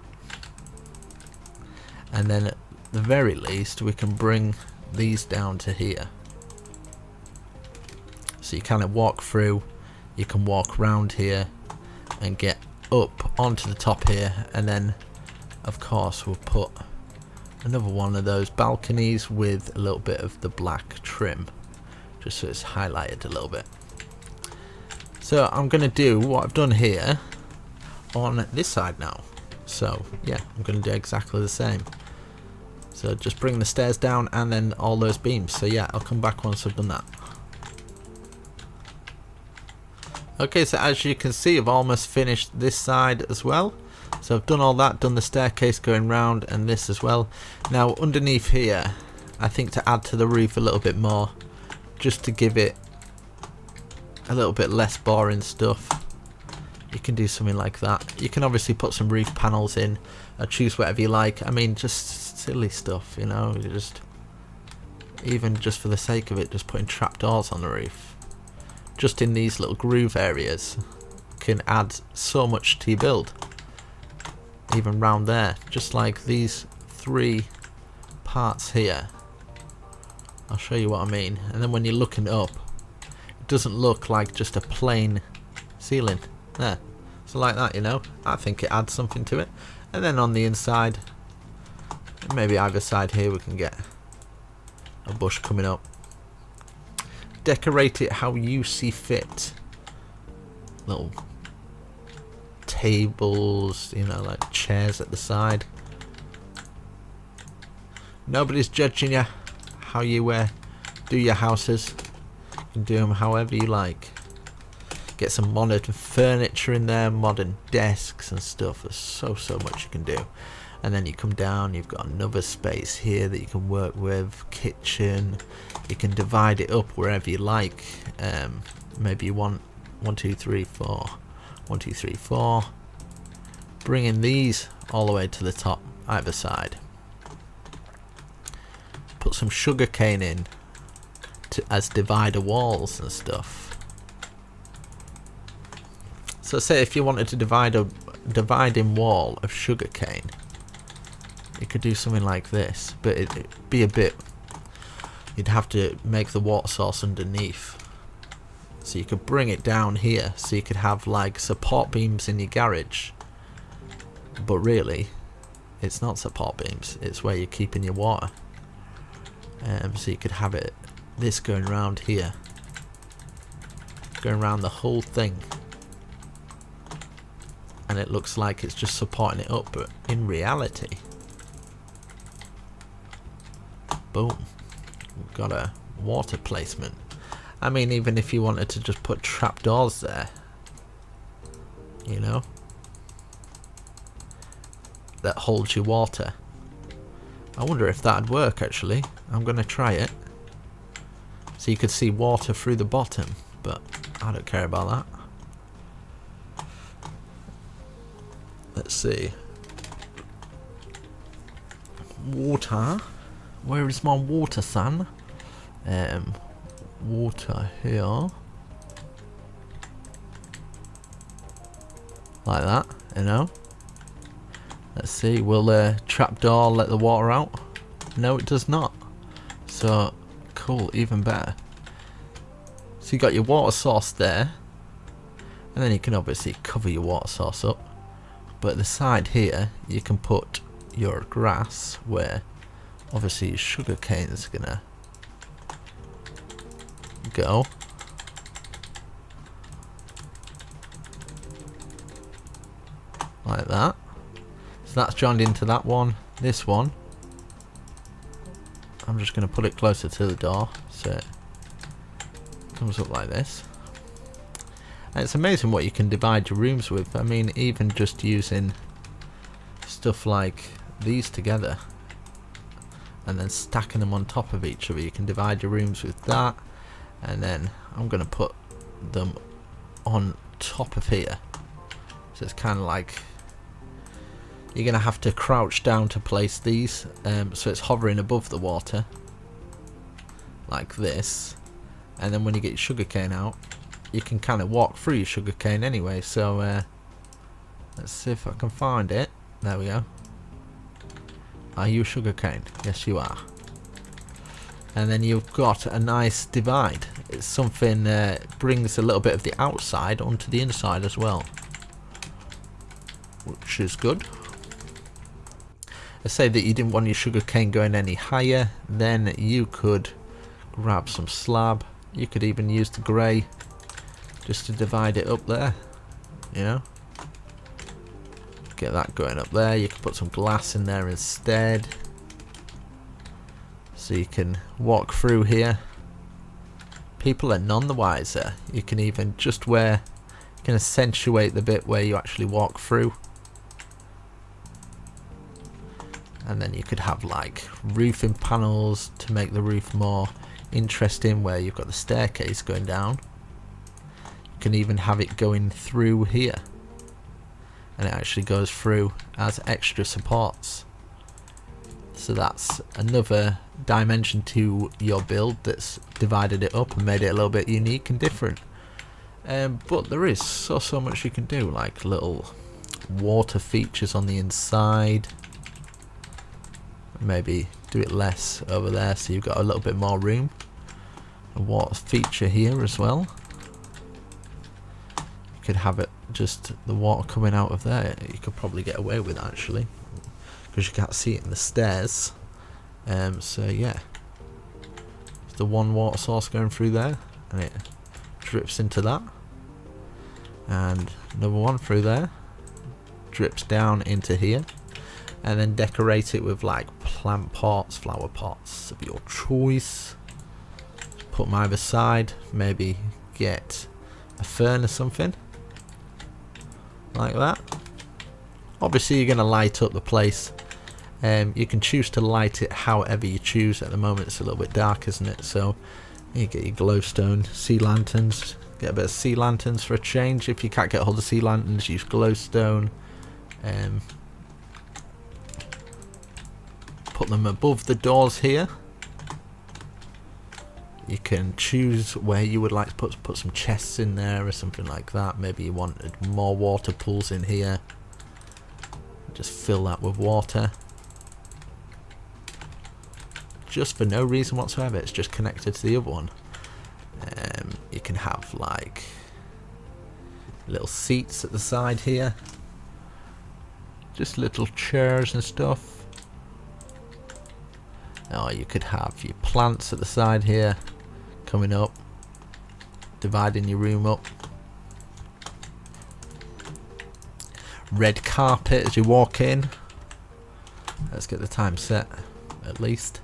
and then at the very least we can bring these down to here. So you kind of walk through, you can walk round here and get up onto the top here, and then of course we'll put another one of those balconies with a little bit of the black trim, just so it's highlighted a little bit. So I'm going to do what I've done here on this side now. So yeah, I'm going to do exactly the same. So just bring the stairs down and then all those beams. So yeah, I'll come back once I've done that. Okay, so as you can see, I've almost finished this side as well. So I've done all that, done the staircase going round and this as well. Now underneath here, I think to add to the roof a little bit more, just to give it a little bit less boring stuff, you can do something like that. You can obviously put some roof panels in, choose whatever you like. I mean, just silly stuff, you know, just even just for the sake of it, just putting trapdoors on the roof. Just in these little groove areas can add so much to your build. Even round there, just like these 3 parts here. I'll show you what I mean. And then when you're looking up, it doesn't look like just a plain ceiling. There. So like that, you know. I think it adds something to it. And then on the inside, maybe either side here we can get a bush coming up. Decorate it how you see fit. Little tables, you know, like chairs at the side. Nobody's judging you how you do your houses. You can do them however you like. Get some modern furniture in there, modern desks and stuff. There's so much you can do. And then you come down, you've got another space here that you can work with, kitchen. You can divide it up wherever you like. Maybe you want 1, 2, 3, 4, 1, 2, 3, 4. Bringing these all the way to the top either side. Put some sugar cane in as divider walls and stuff. So say if you wanted to divide a dividing wall of sugar cane, you could do something like this, but it'd be a bit, you'd have to make the water source underneath. So you could bring it down here, so you could have like support beams in your garage, but really it's not support beams, it's where you're keeping your water. So you could have it, this going around here, going around the whole thing, and it looks like it's just supporting it up, but in reality, boom, we've got a water placement. I mean, even if you wanted to just put trapdoors there, you know, that holds your water. I wonder if that'd work actually. I'm gonna try it. So you could see water through the bottom, but I don't care about that. Let's see. Water. Where is my water, son? Water here. Like that, you know. Let's see, will the trapdoor let the water out? No, it does not. So, cool, even better. So you got your water source there, and then you can obviously cover your water source up. But at the side here, you can put your grass where obviously your sugar cane is gonna go. Like that. So that's joined into that one. This one, I'm just going to put it closer to the door so it comes up like this. And it's amazing what you can divide your rooms with. I mean, even just using stuff like these together and then stacking them on top of each other, you can divide your rooms with that. And then I'm going to put them on top of here, so it's kind of like you're going to have to crouch down to place these, so it's hovering above the water like this, and then when you get your sugarcane out, you can kind of walk through your sugarcane anyway. So let's see if I can find it. There we go. Are you a sugarcane? Yes you are. And then you've got a nice divide. It's something brings a little bit of the outside onto the inside as well, which is good. Let's say that you didn't want your sugarcane going any higher, then you could grab some slab. You could even use the grey just to divide it up there, you know. Get that going up there. You could put some glass in there instead, so you can walk through here. People are none the wiser. You can even just you can accentuate the bit where you actually walk through. And then you could have like roofing panels to make the roof more interesting, where you've got the staircase going down. You can even have it going through here, and it actually goes through as extra supports. So that's another dimension to your build that's divided it up and made it a little bit unique and different. But there is so much you can do, like little water features on the inside. Maybe do it less over there so you've got a little bit more room. A water feature here as well. You could have it just the water coming out of there. You could probably get away with it actually, because you can't see it in the stairs. So yeah, it's the one water source going through there, and it drips into that, and another one through there, drips down into here, and then decorate it with like plant pots, flower pots of your choice. Put them either side, maybe get a fern or something like that. Obviously you're going to light up the place You can choose to light it however you choose. At the moment it's a little bit dark, isn't it? So you get your glowstone, sea lanterns. Get a bit of sea lanterns for a change. If you can't get hold of sea lanterns, use glowstone. Put them above the doors here. You can choose where you would like to put some chests in there or something like that. Maybe you wanted more water pools in here. Just fill that with water. Just for no reason whatsoever. It's just connected to the other one. You can have like little seats at the side here. Just little chairs and stuff. Or you could have your plants at the side here, coming up, dividing your room up. Red carpet as you walk in. Let's get the time set at least.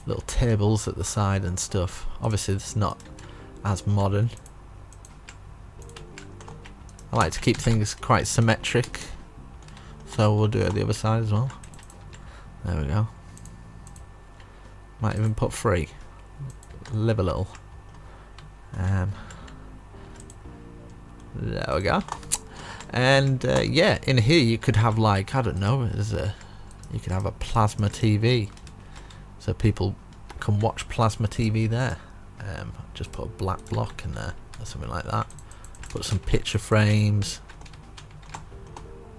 Little tables at the side and stuff. Obviously it's not as modern. I like to keep things quite symmetric, so we'll do it the other side as well. There we go. Might even put 3. Live a little. There we go. And yeah, in here you could have like, I don't know, you could have a plasma TV, so people can watch plasma TV there. Just put a black block in there or something like that. Put some picture frames.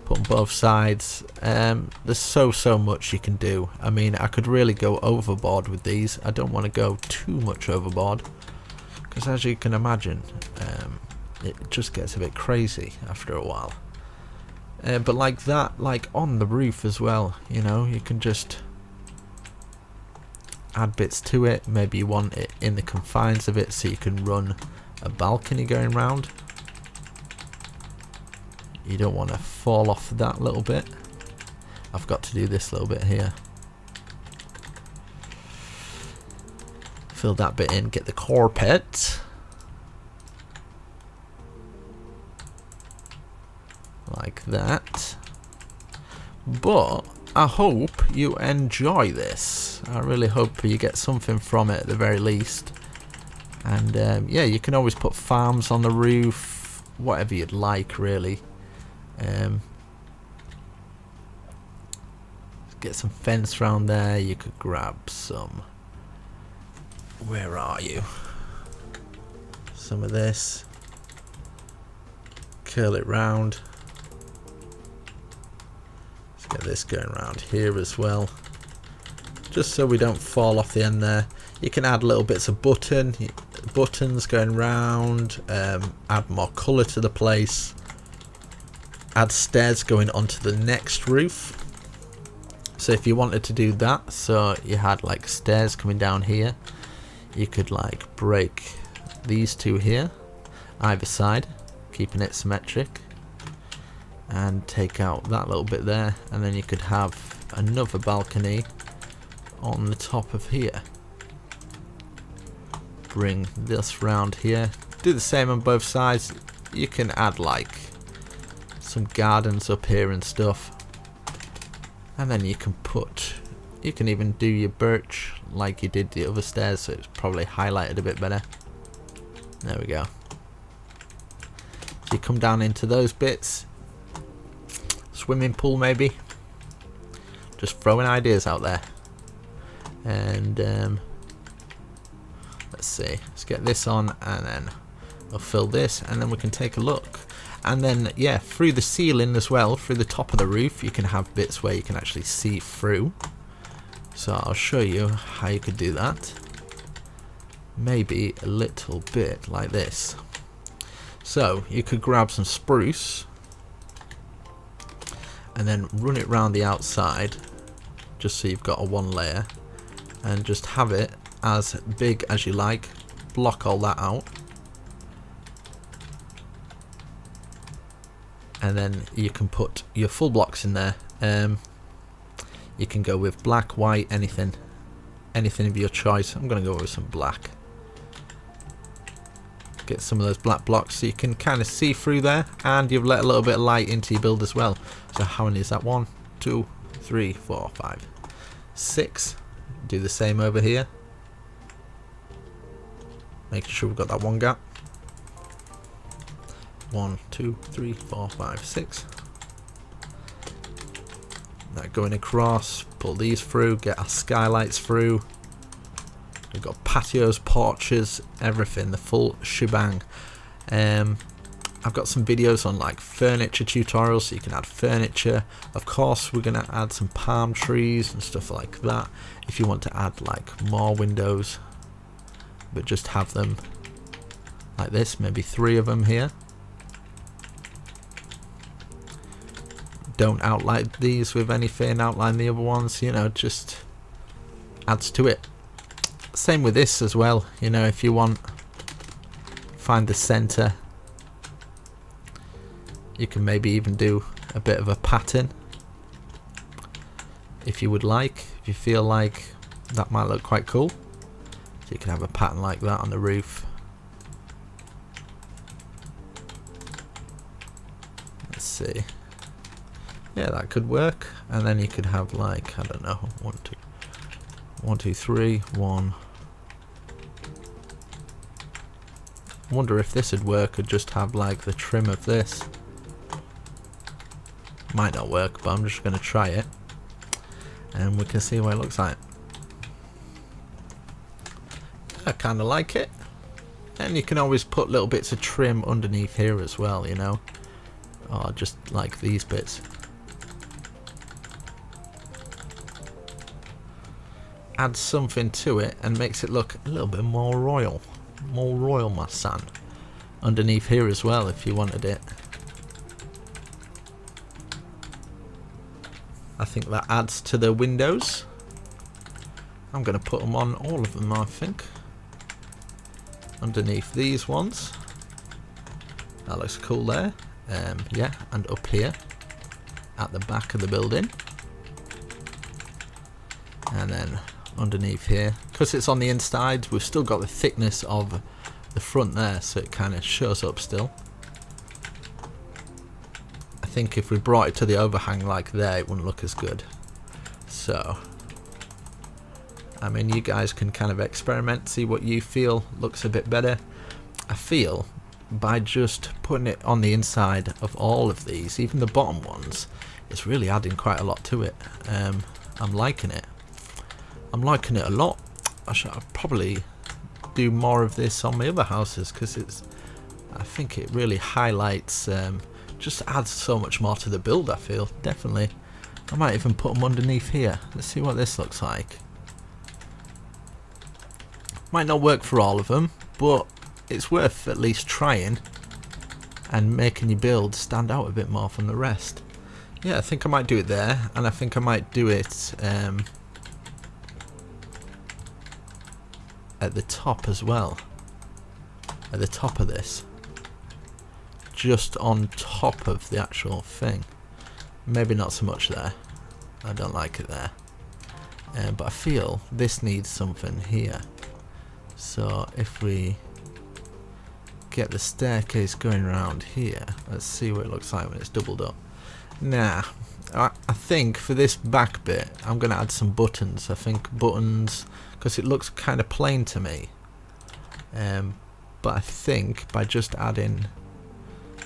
Put on both sides. There's so much you can do. I mean, I could really go overboard with these. I don't want to go too much overboard, because as you can imagine, it just gets a bit crazy after a while. But like that, like on the roof as well, you know, you can just add bits to it. Maybe you want it in the confines of it, so you can run a balcony going round. You don't want to fall off that little bit. I've got to do this little bit here. Fill that bit in, get the carpet. Like that. But I hope you enjoy this. I really hope you get something from it at the very least. And yeah, you can always put farms on the roof, whatever you'd like really. Get some fence around there. You could grab some, where are you, some of this, curl it round. Let's get this going around here as well, just so we don't fall off the end there. You can add little bits of buttons going round, add more colour to the place. Add stairs going onto the next roof. So if you wanted to do that, so you had like stairs coming down here, you could like break these two here, either side, keeping it symmetric, and take out that little bit there, and then you could have another balcony on the top of here. Bring this round here. Do the same on both sides. You can add like some gardens up here and stuff, and then you can even do your birch like you did the other stairs, so it's probably highlighted a bit better. There we go. So you come down into those bits. Swimming pool maybe. Just throwing ideas out there. And let's see, let's get this on, and then I'll fill this, and then we can take a look. And then, yeah, through the ceiling as well, through the top of the roof, you can have bits where you can actually see through. So I'll show you how you could do that. Maybe a little bit like this. So you could grab some spruce and then run it round the outside, just so you've got a one layer, and just have it as big as you like. Block all that out. And then you can put your full blocks in there. You can go with black, white, anything of your choice. I'm going to go with some black. Get some of those black blocks so you can kind of see through there, and you've let a little bit of light into your build as well. So how many is that? 1, 2, 3, 4, 5, 6. Do the same over here. Making sure we've got that one gap. 1, 2, 3, 4, 5, 6. Now going across, pull these through, get our skylights through. We've got patios, porches, everything, the full shebang. I've got some videos on like furniture tutorials, so you can add furniture. Of course, we're going to add some palm trees and stuff like that if you want to add like more windows, but just have them like this, maybe 3 of them here. Don't outline these with anything, outline the other ones, you know, just adds to it. Same with this as well, you know, if you want, find the center. You can maybe even do a bit of a pattern if you would like, if you feel like that might look quite cool. So you can have a pattern like that on the roof. Let's see. Yeah, that could work. And then you could have like, I don't know, 1, 2, 3, 1. I wonder if this would work, or just have like the trim of this. Might not work, but I'm just going to try it and we can see what it looks like. I kind of like it, and you can always put little bits of trim underneath here as well, you know, or just like these bits. Adds something to it and makes it look a little bit more royal, my son. Underneath here as well if you wanted it. I think that adds to the windows. I'm going to put them on all of them, I think. Underneath these ones. That looks cool there. Yeah, and up here at the back of the building. And then underneath here, because it's on the inside, we've still got the thickness of the front there, so it kind of shows up still. I think if we brought it to the overhang like there, it wouldn't look as good. So I mean, you guys can kind of experiment, see what you feel looks a bit better. I feel by just putting it on the inside of all of these, even the bottom ones, it's really adding quite a lot to it. I'm liking it. I'm liking it a lot. I should probably do more of this on my other houses, because I think it really highlights, just adds so much more to the build, I feel. Definitely. I might even put them underneath here. Let's see what this looks like. Might not work for all of them, but it's worth at least trying and making your build stand out a bit more from the rest. Yeah, I think I might do it there, and I think I might do it at the top as well. At the top of this. Just on top of the actual thing. Maybe not so much there. I don't like it there. But I feel this needs something here. So if we get the staircase going around here, let's see what it looks like when it's doubled up. Nah, I think for this back bit I'm going to add some buttons. I think buttons, because it looks kind of plain to me. But I think by just adding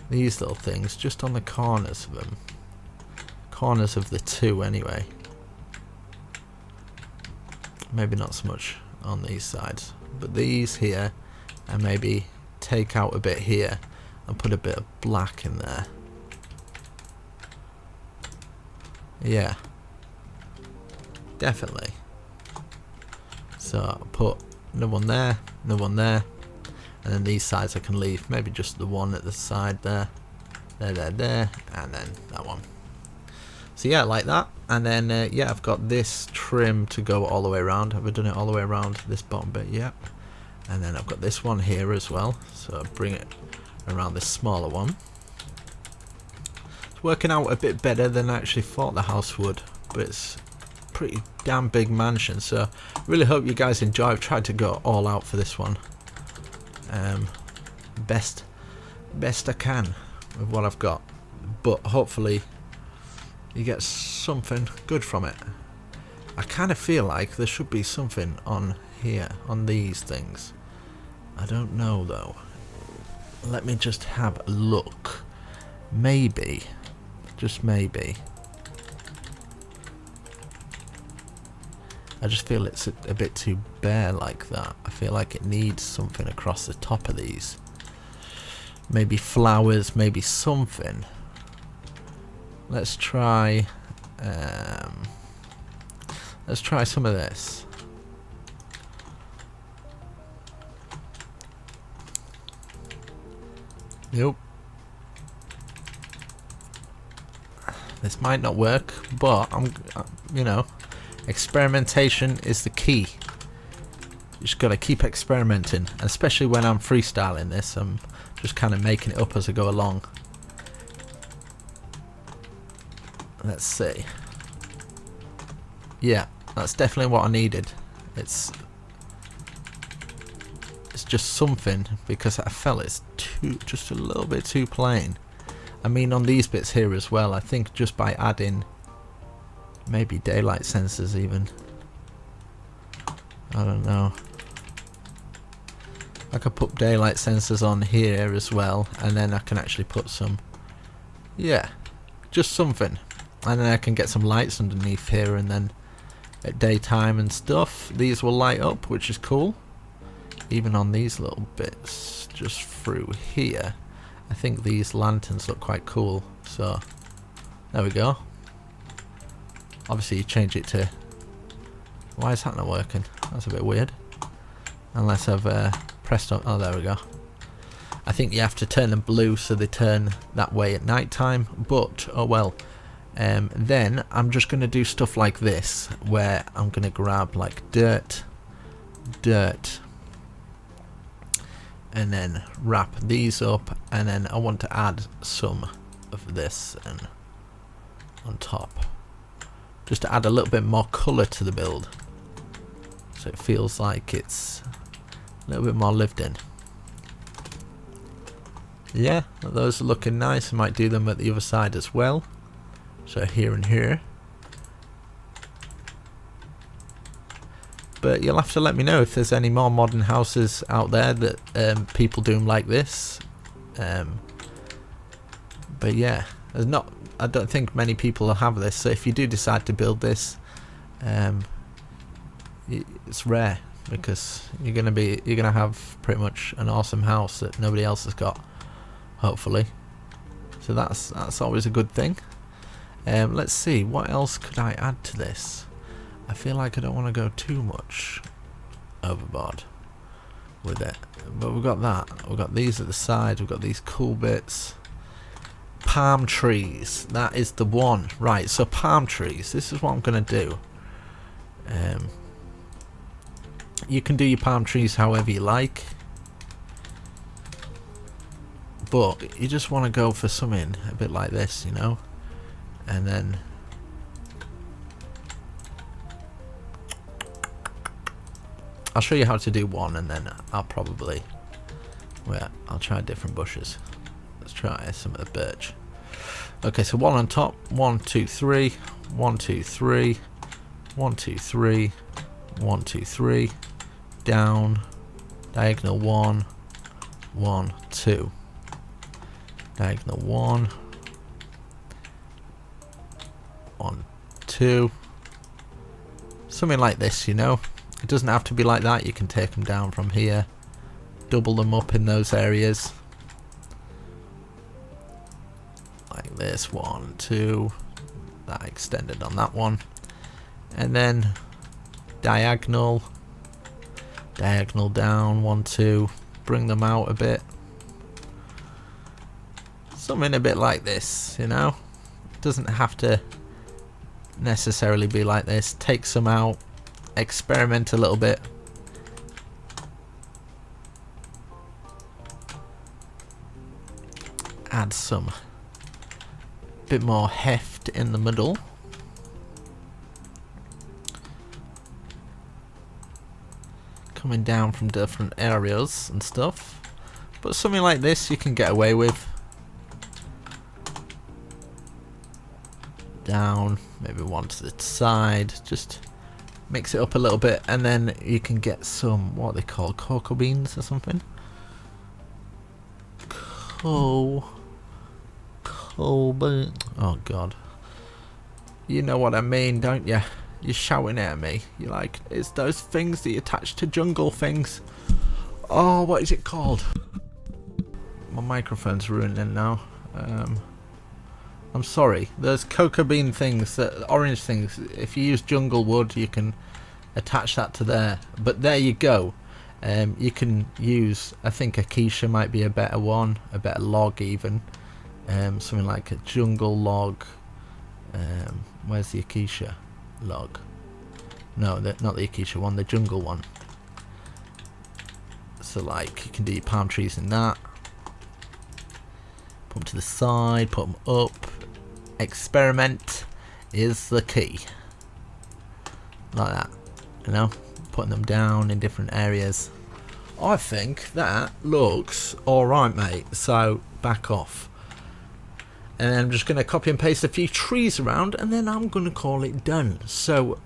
these little things just on the corners of them, corners of the two anyway, maybe not so much on these sides, but these here, and maybe take out a bit here and put a bit of black in there. Yeah, definitely. So I'll put another one there, another one there, and then these sides I can leave, maybe just the one at the side there, there, and then that one. So yeah, like that. And then yeah, I've got this trim to go all the way around. Have I done it all the way around this bottom bit? Yep. And then I've got this one here as well, so bring it around this smaller one. It's working out a bit better than I actually thought the house would, but it's a pretty damn big mansion, so really hope you guys enjoy. I've tried to go all out for this one. Best I can with what I've got, but hopefully you get something good from it. I kind of feel like there should be something on here, on these things. I don't know though. Let me just have a look. Maybe, just maybe. I just feel it's a bit too bare like that. I feel like it needs something across the top of these. Maybe flowers, maybe something. Let's try some of this. Nope. This might not work, but you know, experimentation is the key. You just gotta keep experimenting, especially when I'm freestyling this. I'm just kind of making it up as I go along. Let's see. Yeah, that's definitely what I needed. It's just something, because I felt it's just a little bit too plain. I mean, on these bits here as well, I think just by adding maybe daylight sensors even. I don't know. I could put daylight sensors on here as well, and then I can actually put some, yeah, just something. And then I can get some lights underneath here, and then at daytime and stuff, these will light up, which is cool. Even on these little bits just through here, I think these lanterns look quite cool. So there we go. Obviously you change it to, why is that not working? That's a bit weird. Unless I've pressed on, oh there we go. I think you have to turn them blue so they turn that way at night time, but oh well. Then I'm just going to do stuff like this, where I'm going to grab like dirt, and then wrap these up, and then I want to add some of this and on top, just to add a little bit more colour to the build, so it feels like it's a little bit more lived in. Yeah, those are looking nice. I might do them at the other side as well. So here and here. But you'll have to let me know if there's any more modern houses out there that people do them like this. But yeah, there's not. I don't think many people have this. So if you do decide to build this, it's rare, because you're gonna have pretty much an awesome house that nobody else has got, hopefully. So that's always a good thing. Let's see, what else could I add to this? I feel like I don't want to go too much overboard with it. But we've got that. We've got these at the side. We've got these cool bits. Palm trees. That is the one. Right, so palm trees. This is what I'm going to do. You can do your palm trees however you like. But you just want to go for something a bit like this, you know? And then I'll show you how to do one, and then I'll probably, well, I'll try different bushes. Let's try some of the birch. Okay, so one on top, 1 2 3, 1 2 3, 1 2 3, 1 2 3, down, diagonal 1 1 2, diagonal 1 1 2, something like this, you know. It doesn't have to be like that. You can take them down from here, double them up in those areas like this. 1 2, that extended on that one, and then diagonal down 1 2, bring them out a bit, something a bit like this, you know. It doesn't have to necessarily be like this. Take some out, experiment a little bit. Add some bit more heft in the middle. Coming down from different areas and stuff. But something like this you can get away with. down, maybe one to the side, just mix it up a little bit, and then you can get some, what are they called, cocoa beans or something? Coal bean. Oh god. You know what I mean, don't you? You're shouting at me. You're like, it's those things that you attach to jungle things. Oh, what is it called? My microphone's ruining now. I'm sorry. There's cocoa bean things, orange things. If you use jungle wood, you can attach that to there. But there you go. You can use, I think acacia might be a better one, a better log even. Something like a jungle log. Where's the acacia log? No, not the acacia one, the jungle one. So like, you can do your palm trees in that. Put them to the side, put them up. Experiment is the key. Like that, you know, putting them down in different areas. I think that looks alright, mate, so back off. And I'm just going to copy and paste a few trees around, and then I'm going to call it done. So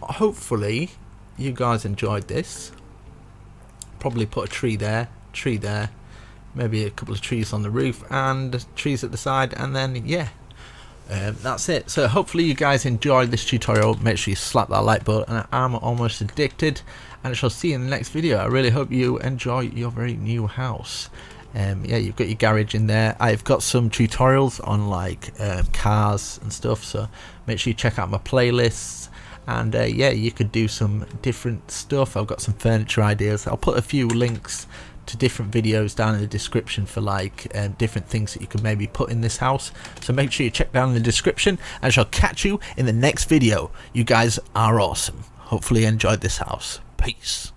hopefully you guys enjoyed this. Probably put a tree there, maybe a couple of trees on the roof and trees at the side, and then yeah, that's it. So hopefully you guys enjoyed this tutorial. Make sure you slap that like button. I'm almost addicted, and I shall see you in the next video. I really hope you enjoy your very new house. Yeah, you've got your garage in there. I've got some tutorials on like cars and stuff, so make sure you check out my playlists. And yeah, you could do some different stuff. I've got some furniture ideas. I'll put a few links to different videos down in the description for like different things that you could maybe put in this house. So make sure you check down in the description, and I shall catch you in the next video. You guys are awesome. Hopefully you enjoyed this house. Peace.